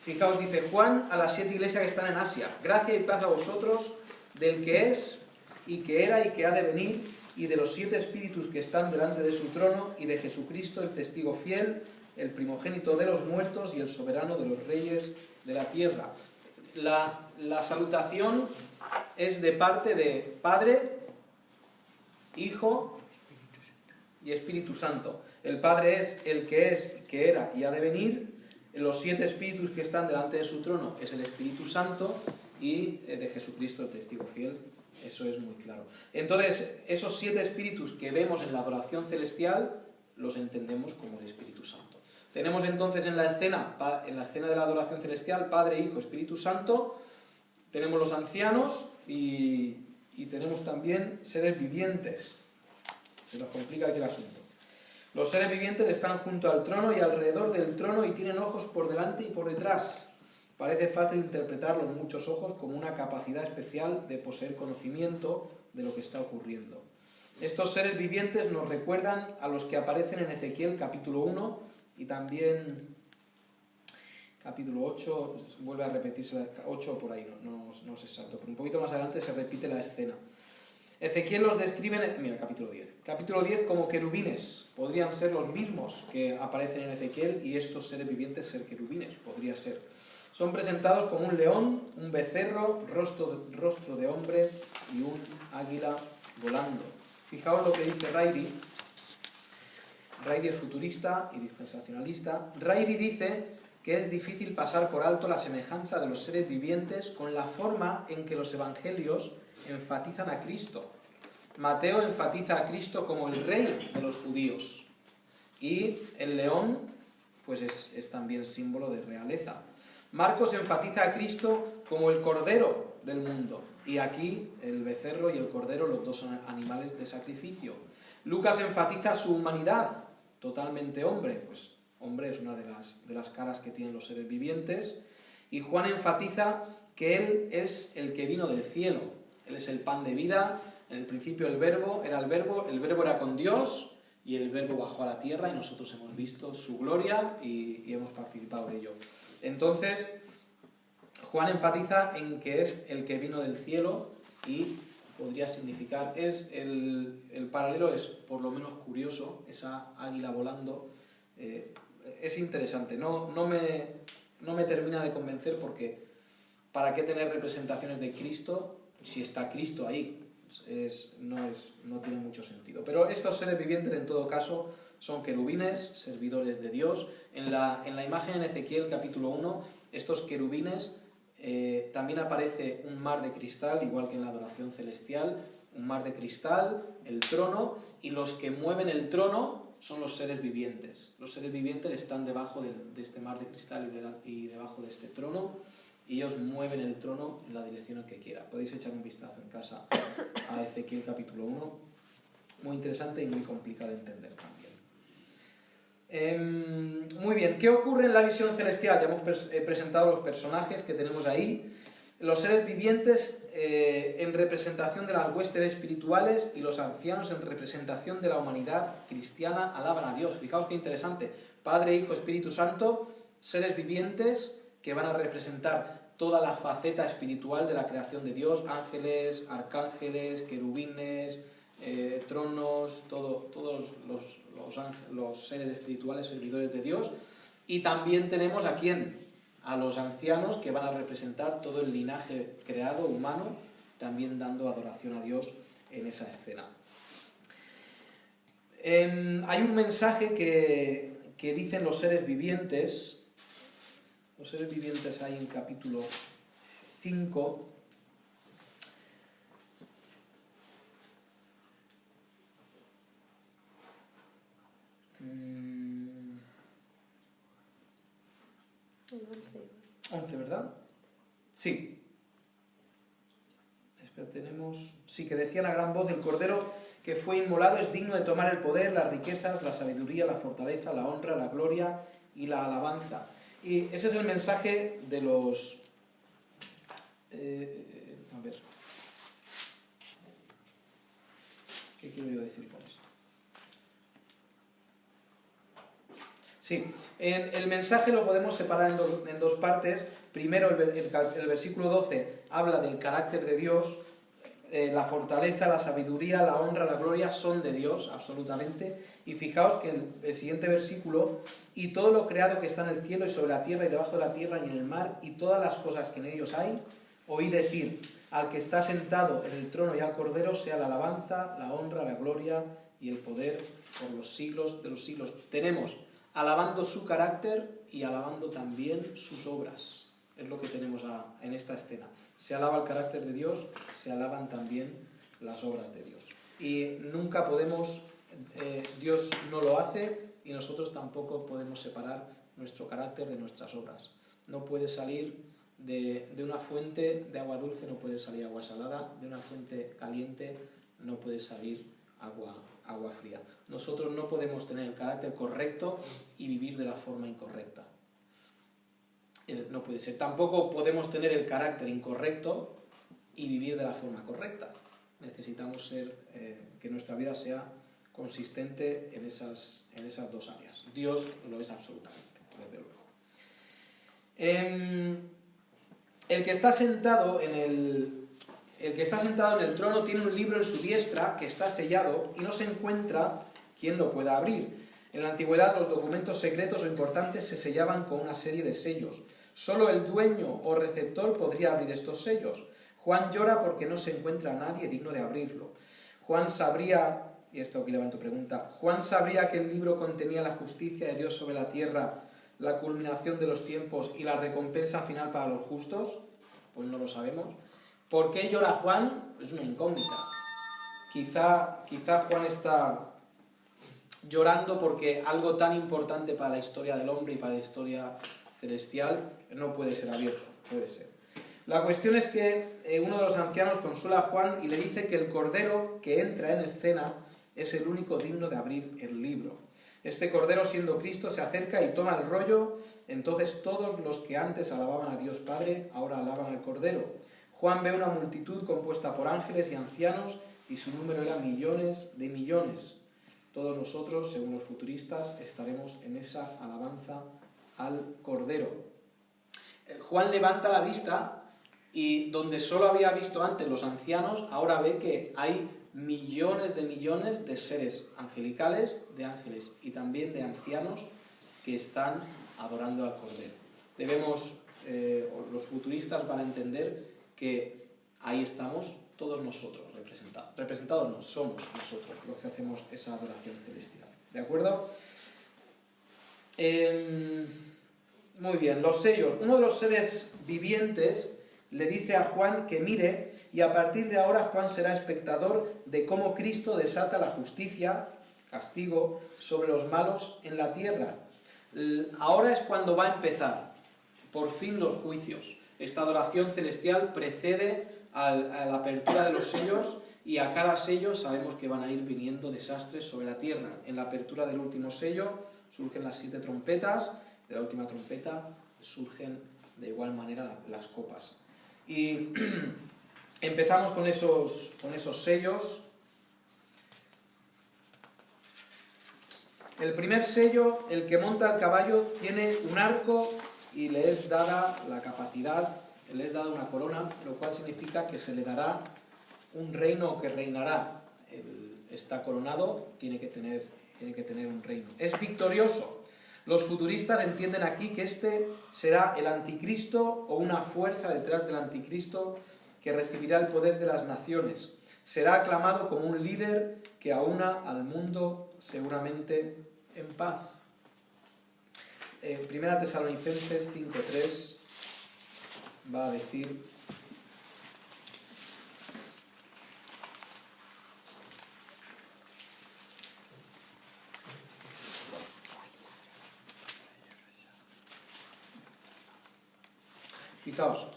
fijaos, dice Juan a las 7 iglesias que están en Asia: gracia y paz a vosotros, del que es, y que era, y que ha de venir, y de los 7 espíritus que están delante de su trono, y de Jesucristo, el testigo fiel, el primogénito de los muertos, y el soberano de los reyes de la tierra. La salutación es de parte de Padre, Hijo y Espíritu Santo. El Padre es, que era y ha de venir. Los 7 espíritus que están delante de su trono es el Espíritu Santo, y de Jesucristo, el testigo fiel. Eso es muy claro. Entonces, esos 7 espíritus que vemos en la adoración celestial los entendemos como el Espíritu Santo. Tenemos entonces en la escena de la adoración celestial Padre, Hijo, Espíritu Santo. Tenemos los ancianos y tenemos también seres vivientes. Se nos complica aquí el asunto. Los seres vivientes están junto al trono y alrededor del trono y tienen ojos por delante y por detrás. Parece fácil interpretar los muchos ojos como una capacidad especial de poseer conocimiento de lo que está ocurriendo. Estos seres vivientes nos recuerdan a los que aparecen en Ezequiel capítulo 1 y también capítulo 8, vuelve a repetirse, 8 por ahí, no es exacto, pero un poquito más adelante se repite la escena. Ezequiel los describe, mira, capítulo 10. Capítulo 10 como querubines, podrían ser los mismos que aparecen en Ezequiel y estos seres vivientes ser querubines, podría ser. Son presentados como un león, un becerro, rostro de hombre y un águila volando. Fijaos lo que dice Ryrie. Ryrie es futurista y dispensacionalista. Ryrie dice que es difícil pasar por alto la semejanza de los seres vivientes con la forma en que los evangelios enfatizan a Cristo. Mateo enfatiza a Cristo como el rey de los judíos y el león pues es también símbolo de realeza. Marcos enfatiza a Cristo como el cordero del mundo y aquí el becerro y el cordero, los dos son animales de sacrificio. Lucas enfatiza su humanidad, totalmente hombre, pues hombre es una de las caras que tienen los seres vivientes, y Juan enfatiza que él es el que vino del cielo, él es el pan de vida, en el principio el verbo era con Dios y el verbo bajó a la tierra y nosotros hemos visto su gloria y hemos participado de ello. Entonces, Juan enfatiza en que es el que vino del cielo y podría significar, el paralelo es por lo menos curioso, esa águila volando, es interesante, no me termina de convencer porque ¿para qué tener representaciones de Cristo si está Cristo ahí? No tiene mucho sentido. Pero estos seres vivientes en todo caso son querubines, servidores de Dios. En la imagen en Ezequiel capítulo 1, estos querubines también aparece un mar de cristal, igual que en la adoración celestial, un mar de cristal, el trono, y los que mueven el trono son los seres vivientes. Los seres vivientes están debajo de este mar de cristal y debajo de este trono, y ellos mueven el trono en la dirección en que quiera. Podéis echar un vistazo en casa a Ezequiel capítulo 1, muy interesante y muy complicado de entender también. Muy bien, ¿qué ocurre en la visión celestial? Ya hemos presentado los personajes que tenemos ahí. Los seres vivientes en representación de las huestes espirituales y los ancianos en representación de la humanidad cristiana alaban a Dios. Fijaos qué interesante. Padre, Hijo, Espíritu Santo, seres vivientes que van a representar toda la faceta espiritual de la creación de Dios, ángeles, arcángeles, querubines, tronos, todos los seres espirituales servidores de Dios. Y también tenemos a quién, a los ancianos que van a representar todo el linaje creado humano, también dando adoración a Dios en esa escena. Hay un mensaje que dicen los seres vivientes. Los seres vivientes hay en capítulo 5. El 11, ¿verdad? Sí. Espera, tenemos... Sí, que decían a gran voz: el Cordero que fue inmolado es digno de tomar el poder, las riquezas, la sabiduría, la fortaleza, la honra, la gloria y la alabanza. Y ese es el mensaje de los... a ver... ¿Qué quiero yo decir con esto? Sí, el mensaje lo podemos separar en dos partes. Primero, el versículo 12 habla del carácter de Dios. La fortaleza, la sabiduría, la honra, la gloria son de Dios, absolutamente. Y fijaos que en el siguiente versículo: y todo lo creado que está en el cielo y sobre la tierra y debajo de la tierra y en el mar y todas las cosas que en ellos hay, oí decir: al que está sentado en el trono y al Cordero sea la alabanza, la honra, la gloria y el poder por los siglos de los siglos. Tenemos alabando su carácter y alabando también sus obras. Es lo que tenemos en esta escena. Se alaba el carácter de Dios, se alaban también las obras de Dios. Y nunca podemos, Dios no lo hace y nosotros tampoco podemos separar nuestro carácter de nuestras obras. No puede salir De una fuente de agua dulce no puede salir agua salada, de una fuente caliente no puede salir agua fría. Nosotros no podemos tener el carácter correcto y vivir de la forma incorrecta. No puede ser. Tampoco podemos tener el carácter incorrecto y vivir de la forma correcta. Necesitamos que nuestra vida sea consistente en esas dos áreas. Dios lo es absolutamente, desde luego. El que está sentado en el trono tiene un libro en su diestra que está sellado y no se encuentra quien lo pueda abrir. En la antigüedad los documentos secretos o importantes se sellaban con una serie de sellos. Solo el dueño o receptor podría abrir estos sellos. Juan llora porque no se encuentra nadie digno de abrirlo. Juan sabría, y esto aquí levanto pregunta, ¿Juan sabría que el libro contenía la justicia de Dios sobre la tierra, la culminación de los tiempos y la recompensa final para los justos? Pues no lo sabemos. ¿Por qué llora Juan? Es una incógnita. Quizá Juan está llorando porque algo tan importante para la historia del hombre y para la historia celestial no puede ser abierto. Puede ser. La cuestión es que uno de los ancianos consuela a Juan y le dice que el cordero que entra en escena es el único digno de abrir el libro. Este cordero, siendo Cristo, se acerca y toma el rollo. Entonces todos los que antes alababan a Dios Padre, ahora alaban al cordero. Juan ve una multitud compuesta por ángeles y ancianos, y su número era millones de millones. Todos nosotros, según los futuristas, estaremos en esa alabanza al cordero. Juan levanta la vista y donde solo había visto antes los ancianos, ahora ve que hay millones de seres angelicales, de ángeles y también de ancianos que están adorando al Cordero. Los futuristas van a entender que ahí estamos todos nosotros representados. Representados no, somos nosotros los que hacemos esa adoración celestial. ¿De acuerdo? Muy bien, los sellos. Uno de los seres vivientes le dice a Juan que mire, y a partir de ahora Juan será espectador de cómo Cristo desata la justicia, castigo, sobre los malos en la tierra. Ahora es cuando va a empezar, por fin, los juicios. Esta adoración celestial precede a la apertura de los sellos, y a cada sello sabemos que van a ir viniendo desastres sobre la tierra. En la apertura del último sello surgen las 7 trompetas, de la última trompeta surgen de igual manera las copas. Y empezamos con esos sellos. El primer sello, el que monta el caballo, tiene un arco y le es dada la capacidad, le es dada una corona, lo cual significa que se le dará un reino que reinará. Está coronado, tiene que tener un reino. Es victorioso. Los futuristas entienden aquí que este será el anticristo o una fuerza detrás del anticristo que recibirá el poder de las naciones. Será aclamado como un líder que aúna al mundo seguramente en paz. Primera Tesalonicenses 5:3 va a decir: fijaos,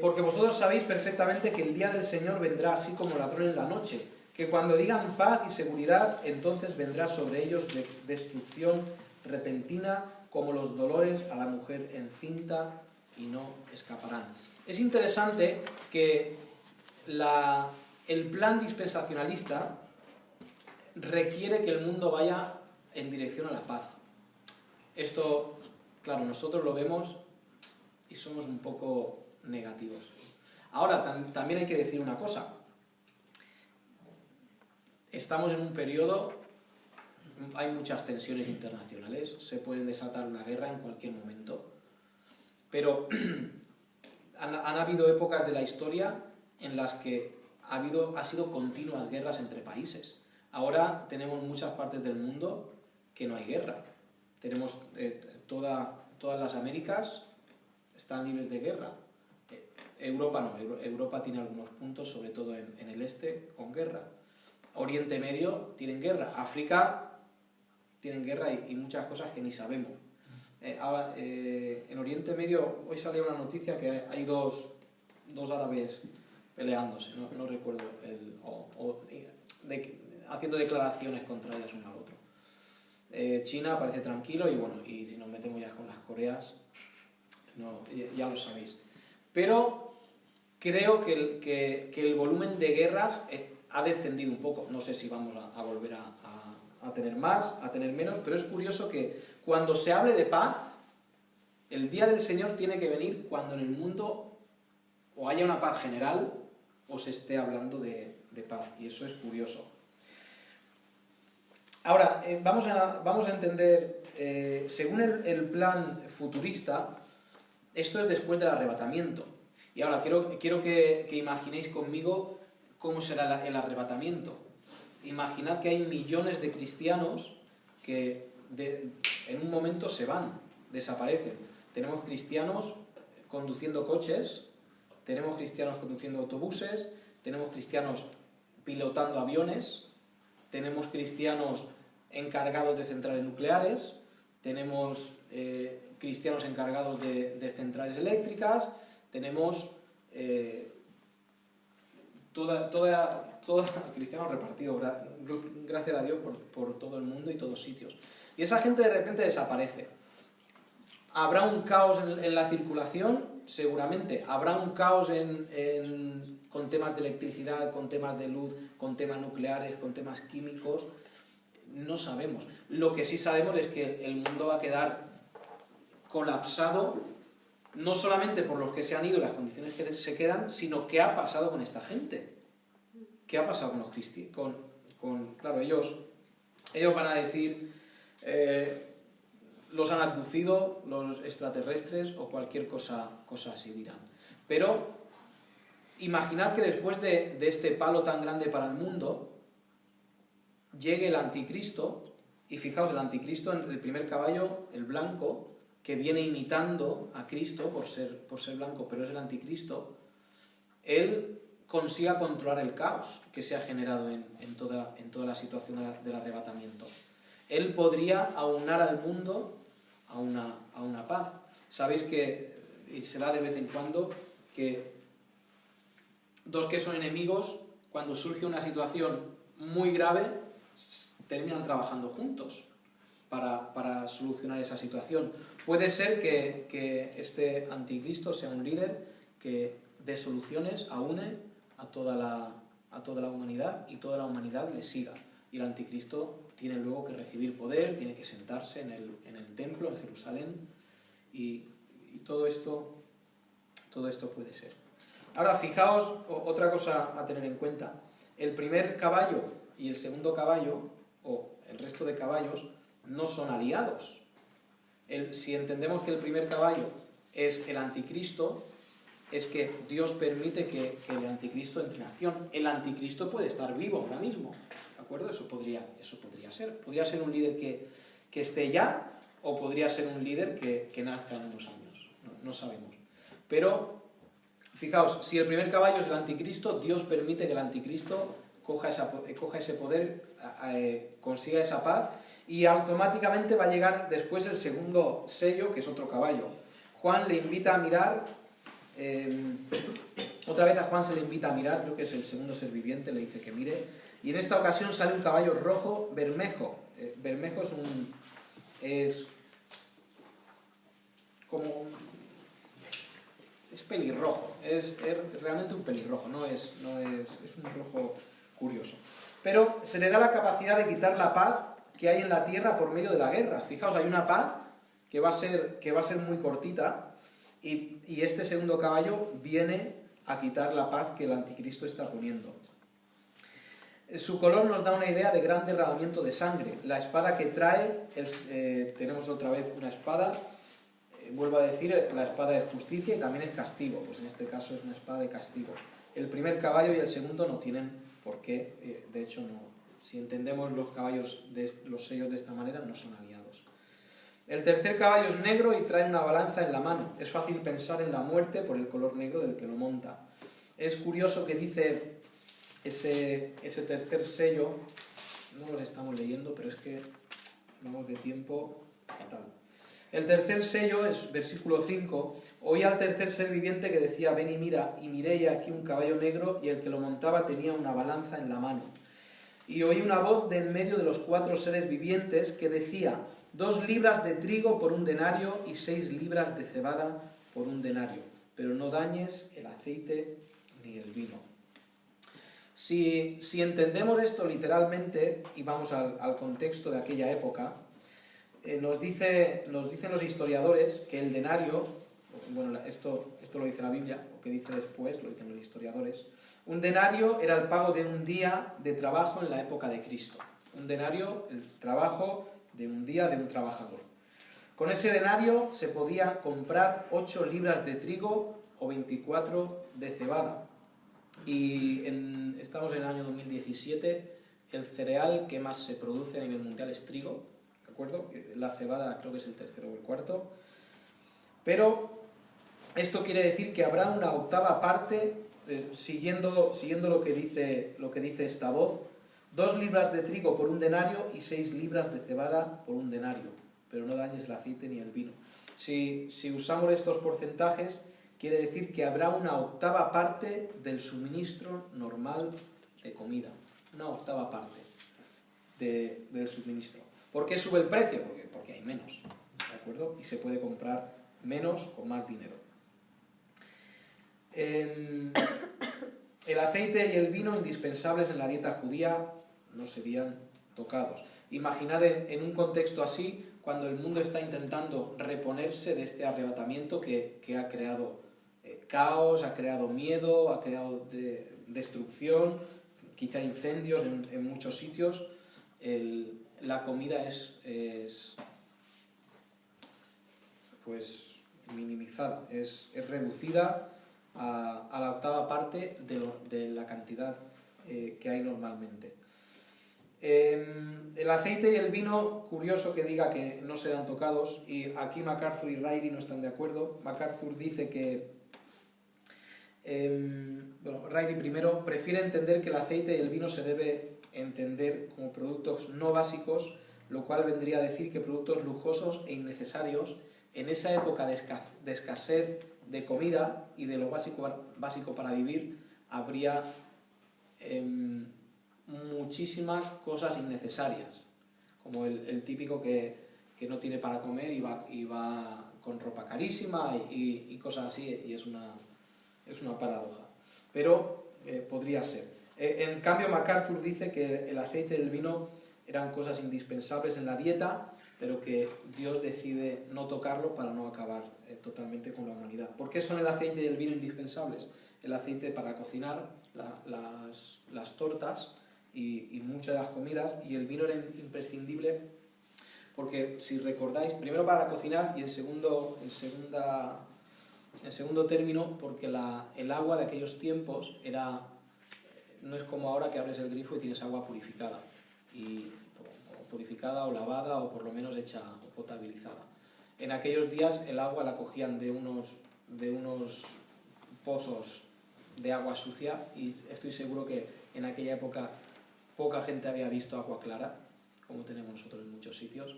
porque vosotros sabéis perfectamente que el día del Señor vendrá así como ladrón en la noche, que cuando digan paz y seguridad, entonces vendrá sobre ellos destrucción repentina, como los dolores a la mujer encinta, y no escaparán. Es interesante que el plan dispensacionalista requiere que el mundo vaya en dirección a la paz. Esto, claro, nosotros lo vemos y somos un poco negativos. Ahora, también hay que decir una cosa. Estamos en un periodo, hay muchas tensiones internacionales, se puede desatar una guerra en cualquier momento, pero han habido épocas de la historia en las que ha sido continuas guerras entre países. Ahora tenemos muchas partes del mundo que no hay guerra. Tenemos todas las Américas están libres de guerra. Europa no, Europa tiene algunos puntos, sobre todo en el este, con guerra. Oriente Medio tienen guerra. África tienen guerra y muchas cosas que ni sabemos. En Oriente Medio hoy salió una noticia que hay dos árabes peleándose, no recuerdo, haciendo declaraciones contrarias uno al otro. China parece tranquilo y bueno, y si nos metemos ya con las Coreas, ya lo sabéis. Pero creo que el volumen de guerras ha descendido un poco. No sé si vamos a volver a tener más, a tener menos, pero es curioso que cuando se hable de paz, el día del Señor tiene que venir cuando en el mundo o haya una paz general o se esté hablando de paz, y eso es curioso. Ahora, vamos a entender, según el plan futurista, esto es después del arrebatamiento. Y ahora quiero que imaginéis conmigo cómo será el arrebatamiento. Imaginad que hay millones de cristianos que en un momento se van, desaparecen. Tenemos cristianos conduciendo coches, tenemos cristianos conduciendo autobuses, tenemos cristianos pilotando aviones, tenemos cristianos encargados de centrales nucleares, tenemos cristianos encargados de centrales eléctricas, tenemos cristianos repartidos, gracias a Dios, por todo el mundo y todos sitios. Y esa gente de repente desaparece. ¿Habrá un caos en la circulación? Seguramente. ¿Habrá un caos con temas de electricidad, con temas de luz, con temas nucleares, con temas químicos? No sabemos. Lo que sí sabemos es que el mundo va a quedar colapsado, no solamente por los que se han ido y las condiciones que se quedan, sino qué ha pasado con esta gente. ¿Qué ha pasado con los cristianos? Claro, ellos van a decir, los han abducido los extraterrestres o cualquier cosa así dirán. Pero imaginad que después de este palo tan grande para el mundo, llegue el anticristo, y fijaos, el anticristo, en el primer caballo, el blanco, que viene imitando a Cristo por ser blanco, pero es el anticristo, él consiga controlar el caos que se ha generado en toda la situación del arrebatamiento. Él podría aunar al mundo a una paz. Sabéis que, y se da de vez en cuando, que dos que son enemigos, cuando surge una situación muy grave, terminan trabajando juntos para solucionar esa situación. Puede ser que este anticristo sea un líder que dé soluciones, aúne a toda la humanidad, y toda la humanidad le siga. Y el anticristo tiene luego que recibir poder, tiene que sentarse en el templo, en Jerusalén, y todo esto puede ser. Ahora, fijaos, otra cosa a tener en cuenta. El primer caballo y el segundo caballo, o el resto de caballos, no son aliados. Si entendemos que el primer caballo es el anticristo, es que Dios permite que el anticristo entre en acción. El anticristo puede estar vivo ahora mismo, ¿de acuerdo? Eso podría ser. Podría ser un líder que esté ya, o podría ser un líder que nazca en unos años. No sabemos. Pero, fijaos, si el primer caballo es el anticristo, Dios permite que el anticristo coja ese poder, consiga esa paz, y automáticamente va a llegar después el segundo sello, que es otro caballo. Juan le invita a mirar, otra vez a Juan se le invita a mirar, creo que es el segundo ser viviente, le dice que mire, y en esta ocasión sale un caballo rojo bermejo. Bermejo es pelirrojo, es realmente un pelirrojo, es un rojo curioso. Pero se le da la capacidad de quitar la paz que hay en la tierra por medio de la guerra. Fijaos, hay una paz que va a ser muy cortita, y este segundo caballo viene a quitar la paz que el anticristo está poniendo. Su color nos da una idea de gran derramamiento de sangre. La espada que trae, tenemos otra vez una espada, vuelvo a decir, la espada de justicia, y también es castigo, pues en este caso es una espada de castigo. El primer caballo y el segundo no tienen por qué, de hecho no. Si entendemos los sellos de esta manera, no son aliados. El tercer caballo es negro y trae una balanza en la mano. Es fácil pensar en la muerte por el color negro del que lo monta. Es curioso que dice ese tercer sello, no lo estamos leyendo, pero es que vamos de tiempo fatal. El tercer sello es versículo 5. Oí al tercer ser viviente que decía, ven y mira, y miré y aquí un caballo negro y el que lo montaba tenía una balanza en la mano. Y oí una voz de en medio de los 4 seres vivientes que decía, 2 libras de trigo por 1 denario y 6 libras de cebada por 1 denario, pero no dañes el aceite ni el vino. Si entendemos esto literalmente y vamos al contexto de aquella época, nos dicen los historiadores que el denario, bueno, esto lo dice la Biblia, o que dice después, lo dicen los historiadores, un denario era el pago de un día de trabajo en la época de Cristo. Un denario, el trabajo de un día de un trabajador. Con ese denario se podía comprar 8 libras de trigo o 24 de cebada. Y estamos en el año 2017, el cereal que más se produce a nivel mundial es trigo, ¿de acuerdo? La cebada creo que es el tercero o el cuarto. Pero esto quiere decir que habrá una octava parte, siguiendo lo que dice esta voz, 2 libras de trigo por 1 denario y 6 libras de cebada por 1 denario, pero no dañes el aceite ni el vino. Si usamos estos porcentajes, quiere decir que habrá una octava parte del suministro normal de comida. Una octava parte del suministro. ¿Por qué sube el precio? Porque hay menos, ¿de acuerdo? Y se puede comprar menos con más dinero. El aceite y el vino, indispensables en la dieta judía, no serían tocados. Imaginad en un contexto así, cuando el mundo está intentando reponerse de este arrebatamiento que ha creado caos, ha creado miedo, ha creado destrucción, quizá incendios en muchos sitios. La comida es pues minimizada, es reducida a la octava parte de la cantidad que hay normalmente. El aceite y el vino, curioso que diga que no serán tocados, y aquí MacArthur y Ryrie no están de acuerdo. MacArthur dice que Ryrie primero prefiere entender que el aceite y el vino se debe entender como productos no básicos, lo cual vendría a decir que productos lujosos e innecesarios en esa época de escasez de comida y de lo básico para vivir, habría muchísimas cosas innecesarias, como el típico que no tiene para comer y va con ropa carísima y cosas así, y es una paradoja. Pero podría ser. En cambio, MacArthur dice que el aceite y el vino eran cosas indispensables en la dieta, pero que Dios decide no tocarlo para no acabar totalmente con la humanidad. ¿Por qué son el aceite y el vino indispensables? El aceite para cocinar las tortas y muchas de las comidas, y el vino era imprescindible porque, si recordáis, primero para cocinar y en segundo término porque el agua de aquellos tiempos no es como ahora que abres el grifo y tienes agua purificada, o lavada o por lo menos hecha o potabilizada. En aquellos días el agua la cogían de unos pozos de agua sucia, y estoy seguro que en aquella época poca gente había visto agua clara, como tenemos nosotros en muchos sitios,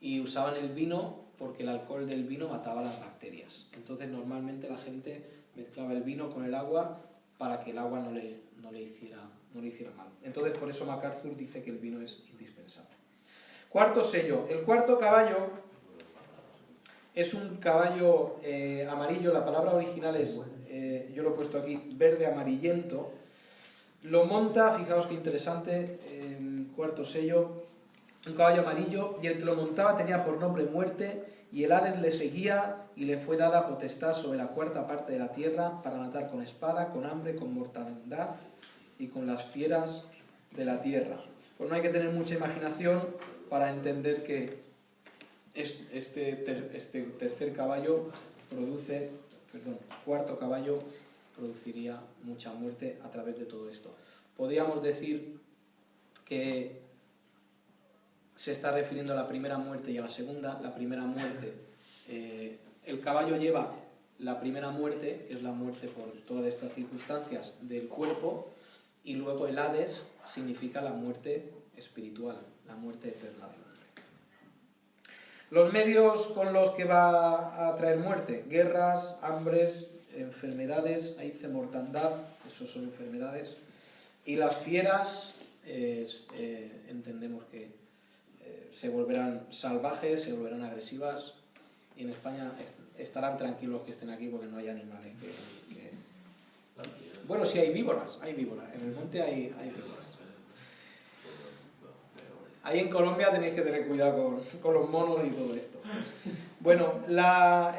y usaban el vino porque el alcohol del vino mataba las bacterias. Entonces normalmente la gente mezclaba el vino con el agua para que el agua no le hiciera mal. Entonces por eso MacArthur dice que el vino es indispensable. Cuarto sello. El cuarto caballo es un caballo amarillo. La palabra original es, yo lo he puesto aquí, verde amarillento. Lo monta, fijaos qué interesante, cuarto sello, un caballo amarillo, y el que lo montaba tenía por nombre Muerte, y el Hades le seguía, y le fue dada potestad sobre la cuarta parte de la tierra para matar con espada, con hambre, con mortandad y con las fieras de la tierra. Pues no hay que tener mucha imaginación para entender que este cuarto caballo produciría mucha muerte a través de todo esto. Podríamos decir que se está refiriendo a la primera muerte y a la segunda. La primera muerte, el caballo lleva la primera muerte, que es la muerte por todas estas circunstancias del cuerpo, y luego el Hades significa la muerte espiritual, la muerte eterna del hombre. Los medios con los que va a traer muerte: guerras, hambres, enfermedades, ahí dice mortandad, eso son enfermedades. Y las fieras, entendemos que se volverán salvajes, se volverán agresivas, y en España estarán tranquilos que estén aquí porque no hay animales Bueno, sí hay víboras, en el monte hay víboras. Ahí en Colombia tenéis que tener cuidado con los monos y todo esto. Bueno, la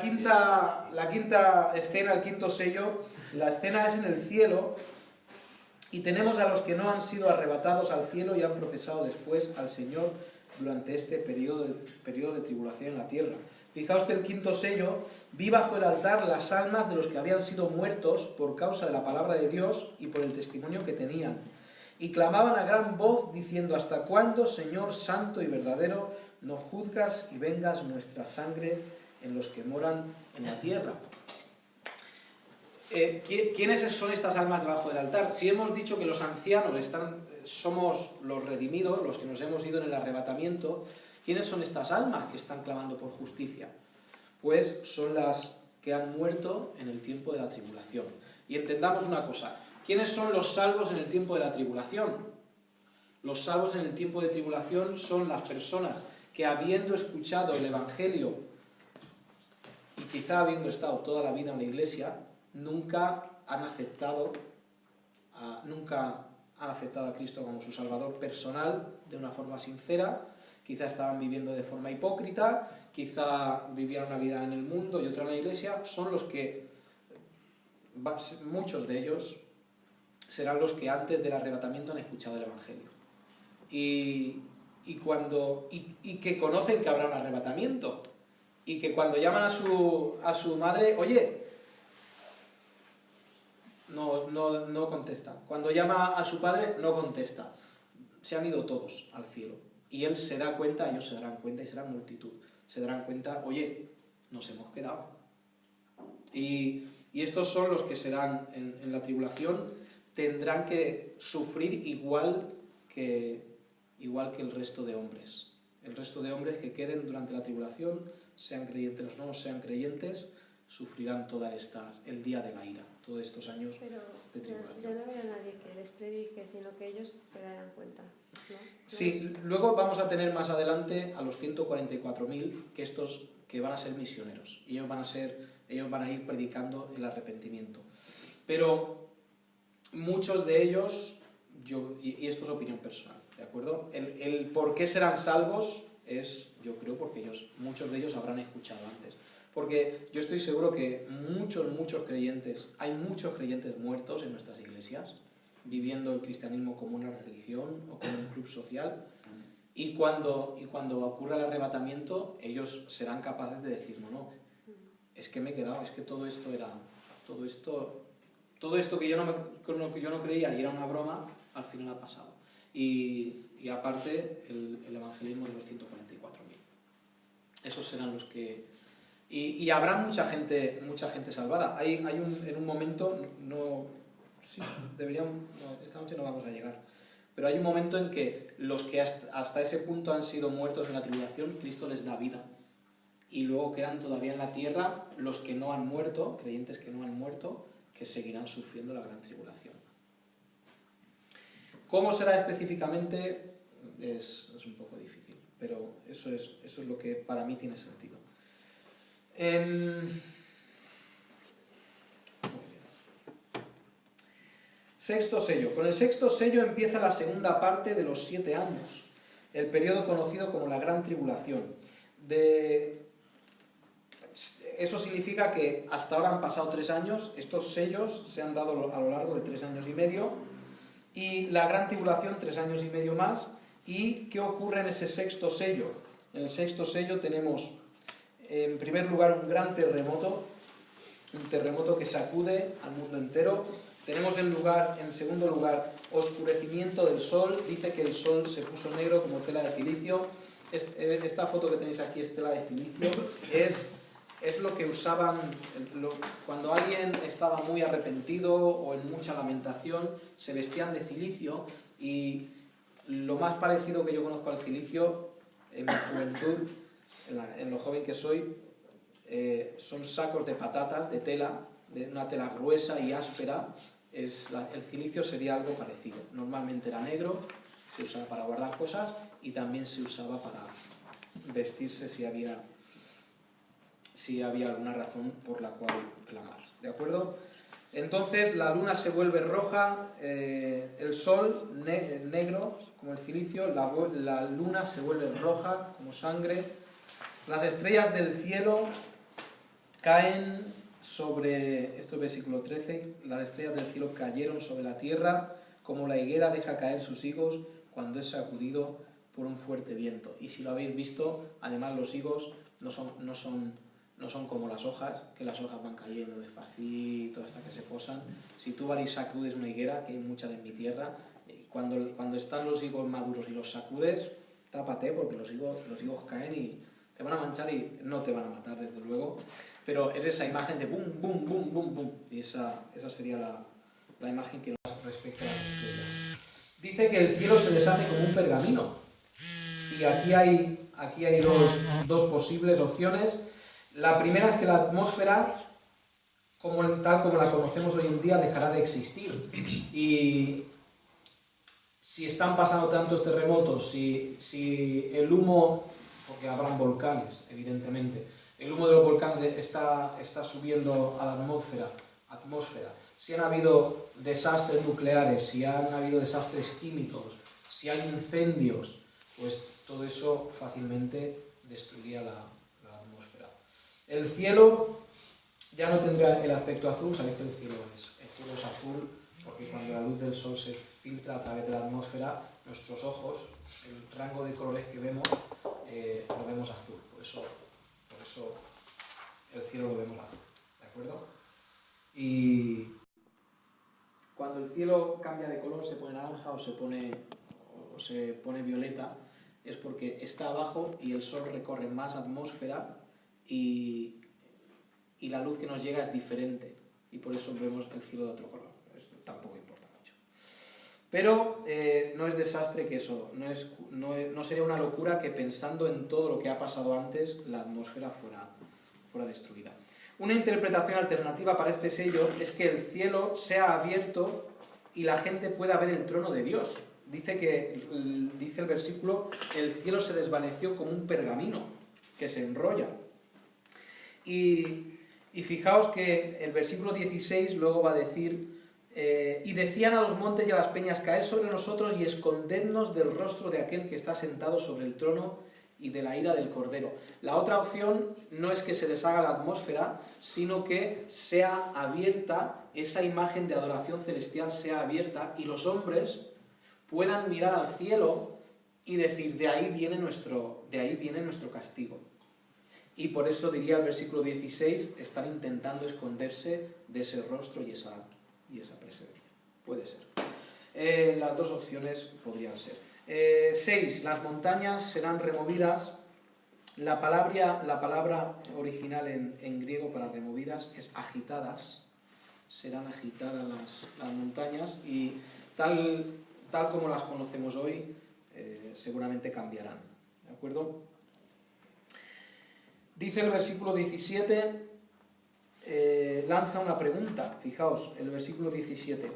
quinta escena, el quinto sello, la escena es en el cielo, y tenemos a los que no han sido arrebatados al cielo y han profesado después al Señor durante este periodo de tribulación en la tierra. Fijaos que el quinto sello: vi bajo el altar las almas de los que habían sido muertos por causa de la palabra de Dios y por el testimonio que tenían. Y clamaban a gran voz diciendo: ¿hasta cuándo, Señor santo y verdadero, no juzgas y vengas nuestra sangre en los que moran en la tierra? ¿Quiénes son estas almas debajo del altar? Si hemos dicho que los ancianos somos los redimidos, los que nos hemos ido en el arrebatamiento, ¿quiénes son estas almas que están clamando por justicia? Pues son las que han muerto en el tiempo de la tribulación. Y entendamos una cosa: ¿quiénes son los salvos en el tiempo de la tribulación? Los salvos en el tiempo de tribulación son las personas que, habiendo escuchado el Evangelio y quizá habiendo estado toda la vida en la iglesia, nunca han aceptado a Cristo como su Salvador personal de una forma sincera. Quizá estaban viviendo de forma hipócrita, quizá vivían una vida en el mundo y otra en la iglesia. Son los que, muchos de ellos, serán los que antes del arrebatamiento han escuchado el Evangelio. Y que conocen que habrá un arrebatamiento. Y que cuando llaman a su madre, oye, no contesta. Cuando llama a su padre, no contesta. Se han ido todos al cielo. Y él se da cuenta, ellos se darán cuenta, y serán multitud. Se darán cuenta: oye, nos hemos quedado. Y estos son los que serán en la tribulación. Tendrán que sufrir igual que el resto de hombres. El resto de hombres que queden durante la tribulación, sean creyentes o no sean creyentes, sufrirán el día de la ira, todos estos años de tribulación. Yo no veo a nadie que les predique, sino que ellos se darán cuenta, ¿no? Sí, luego vamos a tener más adelante a los 144.000, que van a ser misioneros. Y ellos van a ir predicando el arrepentimiento. Pero muchos de ellos, y esto es opinión personal, ¿de acuerdo? El por qué serán salvos yo creo, porque muchos de ellos habrán escuchado antes. Porque yo estoy seguro que muchos creyentes, hay muchos creyentes muertos en nuestras iglesias, viviendo el cristianismo como una religión o como un club social, y cuando ocurra el arrebatamiento, ellos serán capaces de decir: no, es que me he quedado, es que todo esto que yo no creía y era una broma, al final ha pasado. Y aparte, el evangelismo de los 144.000. Esos serán los que... Y habrá mucha gente salvada. En un momento, esta noche no vamos a llegar, pero hay un momento en que los que hasta ese punto han sido muertos en la tribulación, Cristo les da vida. Y luego quedan todavía en la tierra los que no han muerto, creyentes que no han muerto, que seguirán sufriendo la gran tribulación. ¿Cómo será específicamente? Es un poco difícil, pero eso es lo que para mí tiene sentido. Muy bien. Sexto sello. Con el sexto sello empieza la segunda parte de los 7 años, el periodo conocido como la Gran Tribulación. Eso significa que hasta ahora han pasado 3 años, estos sellos se han dado a lo largo de 3 años y medio, y la Gran Tribulación 3 años y medio más. ¿Y qué ocurre en ese sexto sello? En el sexto sello tenemos, en primer lugar, un gran terremoto, un terremoto que sacude al mundo entero. Tenemos en segundo lugar, oscurecimiento del sol. Dice que el sol se puso negro como tela de cilicio. Esta foto que tenéis aquí es tela de cilicio. Es lo que usaban cuando alguien estaba muy arrepentido o en mucha lamentación, se vestían de cilicio. Y lo más parecido que yo conozco al cilicio en mi juventud en lo joven que soy, son sacos de patatas, de tela, de una tela gruesa y áspera. El cilicio sería algo parecido. Normalmente era negro, se usaba para guardar cosas y también se usaba para vestirse si había alguna razón por la cual clamar. ¿De acuerdo? Entonces la luna se vuelve roja, el sol negro como el cilicio, la luna se vuelve roja como sangre, las estrellas del cielo caen sobre, esto es versículo 13, las estrellas del cielo cayeron sobre la tierra como la higuera deja caer sus higos cuando es sacudido por un fuerte viento. Y si lo habéis visto, además los higos no son como las hojas, que las hojas van cayendo despacito hasta que se posan. Si tú vas y sacudes una higuera, que hay muchas en mi tierra, cuando están los higos maduros y los sacudes, tápate porque los higos caen y te van a manchar y no te van a matar, desde luego. Pero es esa imagen de boom, boom, boom, boom, boom. Y esa sería la imagen que nos respecta a las estrellas. Dice que el cielo se deshace como un pergamino. Y aquí hay dos posibles opciones. La primera es que la atmósfera, tal como la conocemos hoy en día, dejará de existir. Y si están pasando tantos terremotos, si el humo, porque habrán volcanes, evidentemente, el humo de los volcanes está subiendo a la atmósfera, si han habido desastres nucleares, si han habido desastres químicos, si hay incendios, pues todo eso fácilmente destruiría la atmósfera. El cielo ya no tendrá el aspecto azul, sabéis que el cielo es azul, porque cuando la luz del sol se filtra a través de la atmósfera, nuestros ojos, el rango de colores que vemos, lo vemos azul. Por eso el cielo lo vemos azul, ¿de acuerdo? Y cuando el cielo cambia de color, se pone naranja o se pone violeta, es porque está abajo y el sol recorre más atmósfera y la luz que nos llega es diferente y por eso vemos el cielo de otro color. Eso tampoco importa mucho. Pero no es desastre que eso, no sería una locura que pensando en todo lo que ha pasado antes, la atmósfera fuera destruida. Una interpretación alternativa para este sello es que el cielo sea abierto y la gente pueda ver el trono de Dios. Dice el versículo, el cielo se desvaneció como un pergamino que se enrolla. Y fijaos que el versículo 16 luego va a decir, y decían a los montes y a las peñas, caed sobre nosotros y escondednos del rostro de aquel que está sentado sobre el trono y de la ira del Cordero. La otra opción no es que se deshaga la atmósfera, sino que sea abierta, esa imagen de adoración celestial sea abierta y los hombres puedan mirar al cielo y decir, de ahí viene nuestro castigo. Y por eso diría el versículo 16, están intentando esconderse de ese rostro y esa presencia. Puede ser. Las dos opciones podrían ser. 6. Las montañas serán removidas. La palabra original en griego para removidas es agitadas. Serán agitadas las montañas y tal como las conocemos hoy, seguramente cambiarán. ¿De acuerdo? Dice el versículo 17, lanza una pregunta. Fijaos, el versículo 17.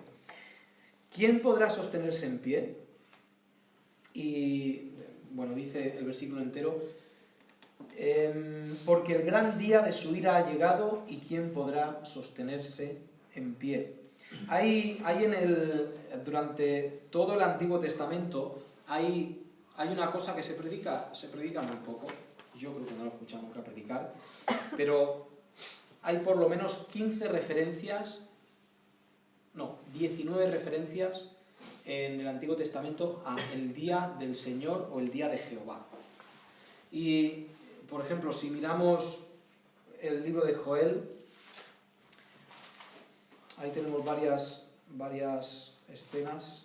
¿Quién podrá sostenerse en pie? Y, bueno, dice el versículo entero, porque el gran día de su ira ha llegado y ¿quién podrá sostenerse en pie? Durante todo el Antiguo Testamento hay una cosa que se predica muy poco. Yo creo que no lo he escuchado nunca predicar, pero hay por lo menos 19 referencias en el Antiguo Testamento a el día del Señor o el día de Jehová. Y, por ejemplo, si miramos el libro de Joel, ahí tenemos varias escenas.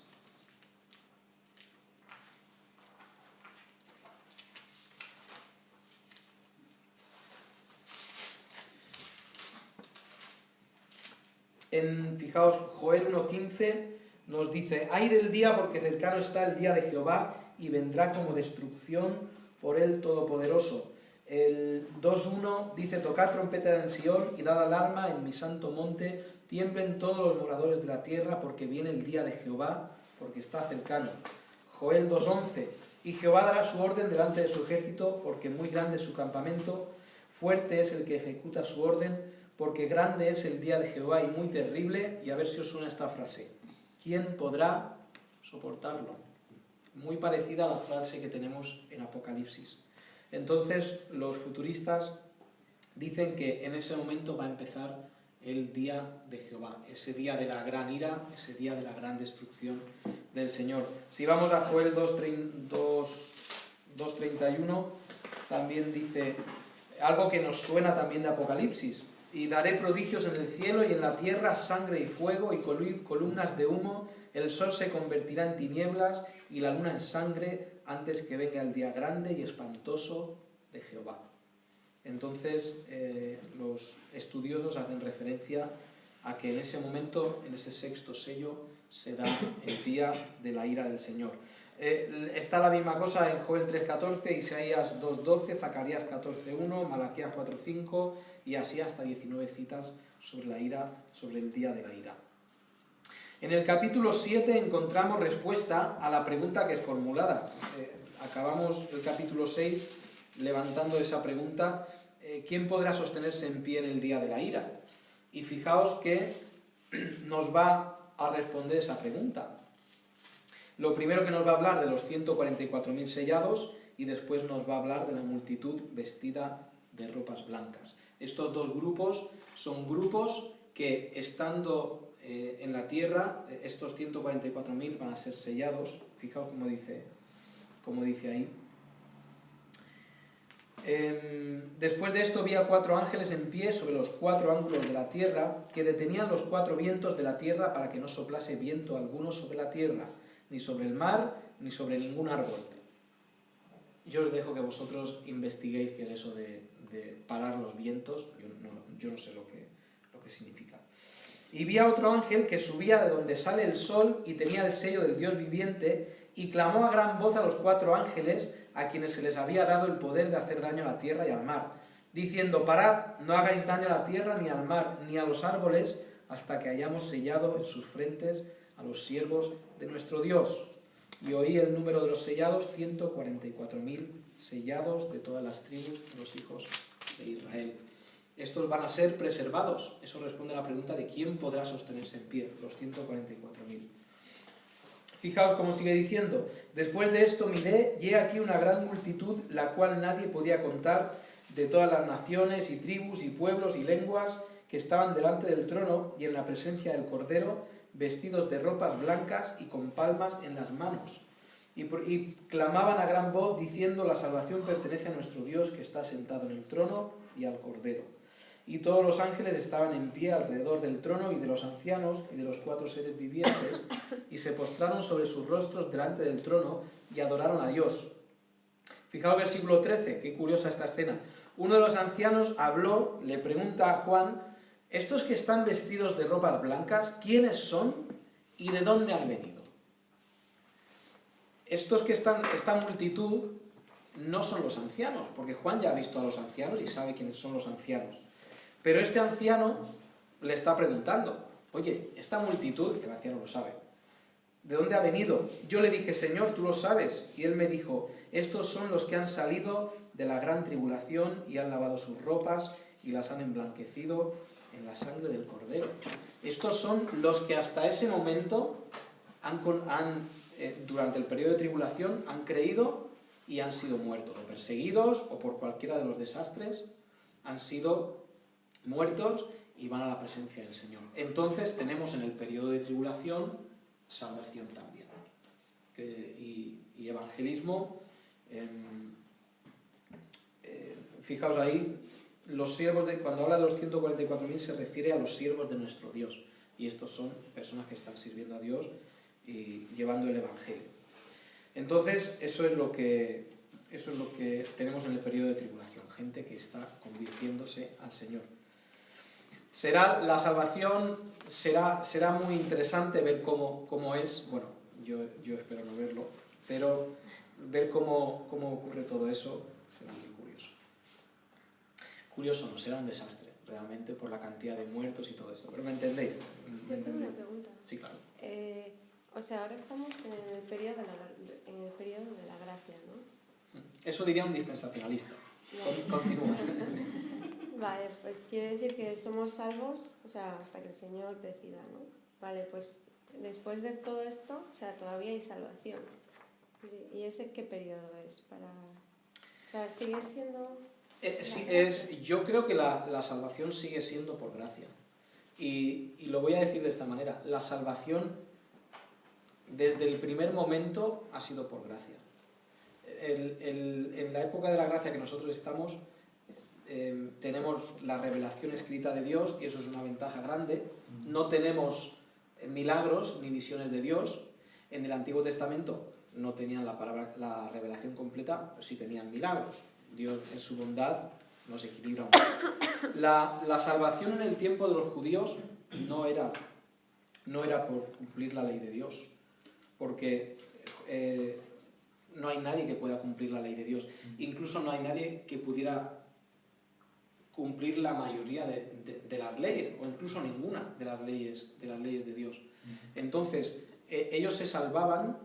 Fijaos, Joel 1.15 nos dice, ay del día porque cercano está el día de Jehová y vendrá como destrucción por el Todopoderoso. El 2.1 dice: tocad trompeta en Sión y dad alarma en mi santo monte, tiemblen todos los moradores de la tierra, porque viene el día de Jehová, porque está cercano. Joel 2.11: y Jehová dará su orden delante de su ejército, porque muy grande es su campamento, fuerte es el que ejecuta su orden, porque grande es el día de Jehová y muy terrible. Y a ver si os suena esta frase: ¿quién podrá soportarlo? Muy parecida a la frase que tenemos en Apocalipsis. Entonces los futuristas dicen que en ese momento va a empezar el día de Jehová, ese día de la gran ira, ese día de la gran destrucción del Señor. Si vamos a Joel 2.31, también dice algo que nos suena también de Apocalipsis: y daré prodigios en el cielo y en la tierra, sangre y fuego y columnas de humo, el sol se convertirá en tinieblas y la luna en sangre, antes que venga el día grande y espantoso de Jehová. Entonces los estudiosos hacen referencia a que en ese momento, en ese sexto sello, se da el día de la ira del Señor. Está la misma cosa en Joel 3.14, Isaías 2.12, Zacarías 14.1, Malaquías 4.5 y así hasta 19 citas sobre la ira, sobre el día de la ira. En el capítulo 7 encontramos respuesta a la pregunta que es formulada. Acabamos el capítulo 6 levantando esa pregunta: ¿quién podrá sostenerse en pie en el día de la ira? Y fijaos que nos va a responder esa pregunta. Lo primero que nos va a hablar de los 144.000 sellados y después nos va a hablar de la multitud vestida de ropas blancas. Estos dos grupos son grupos que, estando en la tierra, estos 144.000 van a ser sellados. Fijaos cómo dice ahí. Después de esto vi a 4 ángeles en pie sobre los 4 ángulos de la tierra, que detenían los 4 vientos de la tierra para que no soplase viento alguno sobre la tierra, ni sobre el mar, ni sobre ningún árbol. Yo os dejo que vosotros investiguéis qué es eso de parar los vientos. Yo no sé lo que significa. Y vi a otro ángel que subía de donde sale el sol y tenía el sello del Dios viviente, y clamó a gran voz a los 4 ángeles a quienes se les había dado el poder de hacer daño a la tierra y al mar, diciendo: parad, no hagáis daño a la tierra ni al mar ni a los árboles, hasta que hayamos sellado en sus frentes a los siervos de nuestro Dios. Y oí el número de los sellados: 144.000 sellados de todas las tribus de los hijos de Israel. Estos van a ser preservados. Eso responde a la pregunta de quién podrá sostenerse en pie, los 144.000. Fijaos cómo sigue diciendo: después de esto miré, y he aquí una gran multitud, la cual nadie podía contar, de todas las naciones y tribus y pueblos y lenguas, que estaban delante del trono y en la presencia del Cordero, vestidos de ropas blancas y con palmas en las manos. Y clamaban a gran voz, diciendo: la salvación pertenece a nuestro Dios, que está sentado en el trono, y al Cordero. Y todos los ángeles estaban en pie alrededor del trono y de los ancianos y de los 4 seres vivientes, y se postraron sobre sus rostros delante del trono y adoraron a Dios. Fijaos el versículo 13, qué curiosa esta escena. Uno de los ancianos habló, le pregunta a Juan: estos que están vestidos de ropas blancas, ¿quiénes son y de dónde han venido? Estos que están, esta multitud, no son los ancianos, porque Juan ya ha visto a los ancianos y sabe quiénes son los ancianos. Pero este anciano le está preguntando: oye, esta multitud, el anciano lo sabe, ¿de dónde ha venido? Yo le dije: Señor, tú lo sabes. Y él me dijo: estos son los que han salido de la gran tribulación y han lavado sus ropas y las han emblanquecido en la sangre del Cordero. Estos son los que hasta ese momento durante el periodo de tribulación han creído y han sido muertos, o perseguidos, o por cualquiera de los desastres, han sido muertos y van a la presencia del Señor. Entonces tenemos en el periodo de tribulación salvación también. Y evangelismo, fijaos ahí, los siervos cuando habla de los 144.000 se refiere a los siervos de nuestro Dios. Y estos son personas que están sirviendo a Dios y llevando el Evangelio. Entonces, eso es lo que tenemos en el periodo de tribulación, gente que está convirtiéndose al Señor. La salvación será muy interesante ver cómo es, bueno, yo espero no verlo, pero ver cómo ocurre todo eso será muy curioso. curioso no, será un desastre, realmente, por la cantidad de muertos y todo esto. Pero ¿me entendéis? Yo tengo una pregunta. Sí, claro. O sea, ahora estamos en el periodo de la gracia, ¿no? Eso diría un dispensacionalista. Vale. Continúa. Vale, pues quiere decir que somos salvos, o sea, hasta que el Señor decida, ¿no? Vale, pues después de todo esto, o sea, todavía hay salvación. ¿Y ese qué periodo es? O sea, ¿sigue siendo...? Yo creo que la salvación sigue siendo por gracia. Y lo voy a decir de esta manera. La salvación, desde el primer momento, ha sido por gracia. En la época de la gracia que nosotros estamos, tenemos la revelación escrita de Dios, y eso es una ventaja grande. No tenemos milagros ni visiones de Dios. En el Antiguo Testamento no tenían la revelación completa, pero sí tenían milagros. Dios, en su bondad, nos equilibra un poco. La salvación en el tiempo de los judíos no era por cumplir la ley de Dios, porque no hay nadie que pueda cumplir la ley de Dios. Incluso no hay nadie que pudiera cumplir la mayoría de las leyes, o incluso ninguna de las leyes de Dios. Entonces, ellos se salvaban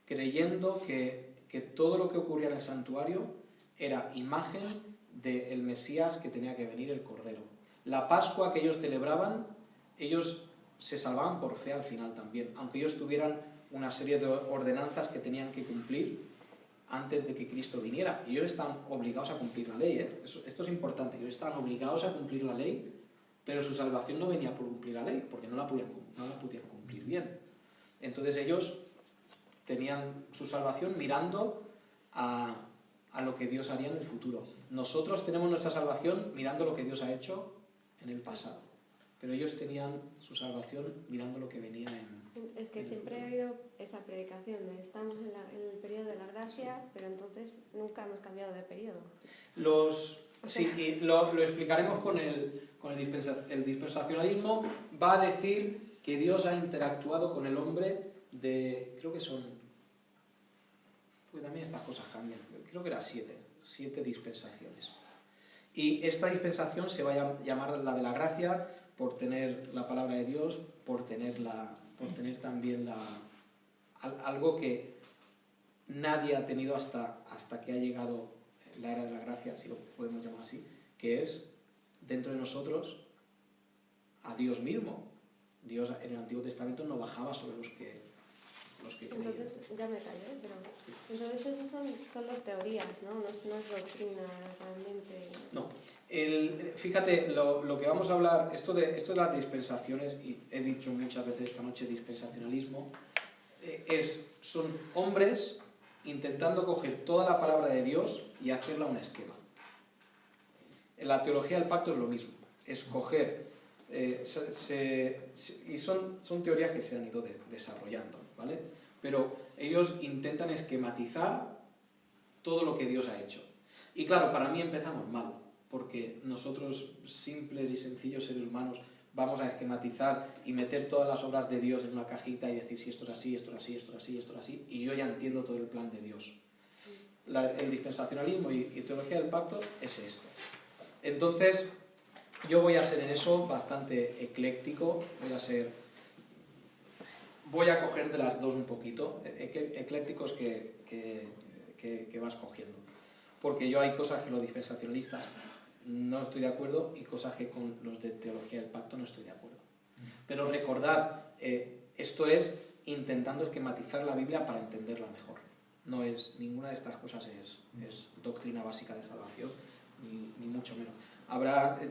creyendo que todo lo que ocurría en el santuario era imagen del Mesías que tenía que venir, el Cordero. La Pascua que ellos celebraban, ellos se salvaban por fe al final también, aunque ellos tuvieran una serie de ordenanzas que tenían que cumplir antes de que Cristo viniera. Y ellos estaban obligados a cumplir la ley, ¿eh? Esto es importante, ellos estaban obligados a cumplir la ley, pero su salvación no venía por cumplir la ley, porque no la podían cumplir bien. Entonces ellos tenían su salvación mirando a lo que Dios haría en el futuro. Nosotros tenemos nuestra salvación mirando lo que Dios ha hecho en el pasado, pero ellos tenían su salvación mirando lo que venía en... Es que siempre he oído esa predicación de estamos en el periodo de la gracia, pero entonces nunca hemos cambiado de periodo. Sí, y lo explicaremos con el dispensacionalismo. Va a decir que Dios ha interactuado con el hombre creo que son... Porque también estas cosas cambian. Creo que eran 7 dispensaciones. Y esta dispensación se va a llamar la de la gracia por tener la palabra de Dios, por tener también algo que nadie ha tenido hasta que ha llegado la era de la gracia, si lo podemos llamar así, que es dentro de nosotros a Dios mismo. Dios en el Antiguo Testamento no bajaba sobre los que creían. Entonces, ya me callé, pero... Entonces eso son solo teorías, ¿no? No es doctrina realmente... No. Fíjate, lo que vamos a hablar, esto de las dispensaciones, y he dicho muchas veces esta noche dispensacionalismo, son hombres intentando coger toda la palabra de Dios y hacerla un esquema. En la teología del pacto es lo mismo, es coger... y son teorías que se han ido desarrollando, ¿vale? Pero ellos intentan esquematizar todo lo que Dios ha hecho. Y claro, para mí empezamos mal, porque nosotros, simples y sencillos seres humanos, vamos a esquematizar y meter todas las obras de Dios en una cajita y decir si esto es así, esto es así, esto es así, esto es así, y yo ya entiendo todo el plan de Dios. El dispensacionalismo y teología del pacto es esto. Entonces, yo voy a ser en eso bastante ecléctico, voy a coger de las dos un poquito, eclécticos que vas cogiendo. Porque yo hay cosas que los dispensacionalistas no estoy de acuerdo y cosas que con los de teología del pacto no estoy de acuerdo. Pero recordad, esto es intentando esquematizar la Biblia para entenderla mejor. Ninguna de estas cosas es doctrina básica de salvación, ni mucho menos.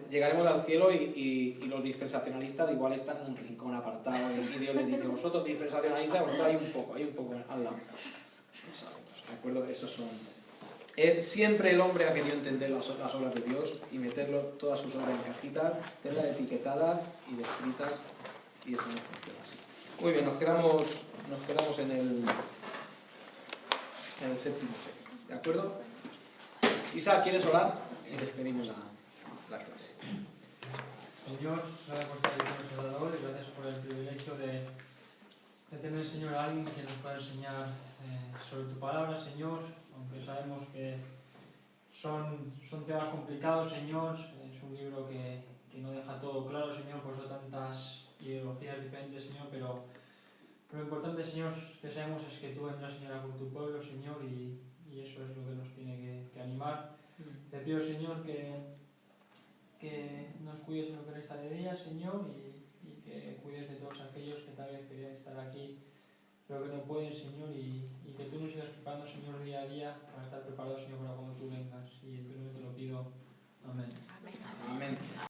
Llegaremos al cielo y los dispensacionalistas igual están en un rincón apartado y Dios les dice, vosotros dispensacionalistas, vosotros hay un poco al lado. No sabemos, ¿de acuerdo? Esos son... siempre el hombre ha querido entender las obras de Dios y meterlo todas sus obras en cajitas, tenerlas etiquetadas y descritas, y eso no funciona así. Muy bien, nos quedamos en el séptimo sello, ¿de acuerdo? Isa, ¿quieres orar? Y despedimos la clase. Señor, gracias por estar aquí con nosotros, gracias por el privilegio de tener, Señor, a alguien que nos pueda enseñar sobre tu palabra, Señor, aunque sabemos que son temas complicados, Señor, un libro que no deja todo claro, Señor, por eso tantas ideologías diferentes, Señor, pero lo importante, Señor, que sabemos es que tú vendrás, Señor, por tu pueblo, Señor, y eso es lo que nos tiene que animar. Te pido, Señor, que nos cuides en lo que resta de día, Señor, y que cuides de todos aquellos que tal vez querían estar aquí, pero que no pueden, Señor, y que tú nos sigas preparando, Señor, día a día para estar preparados, Señor, para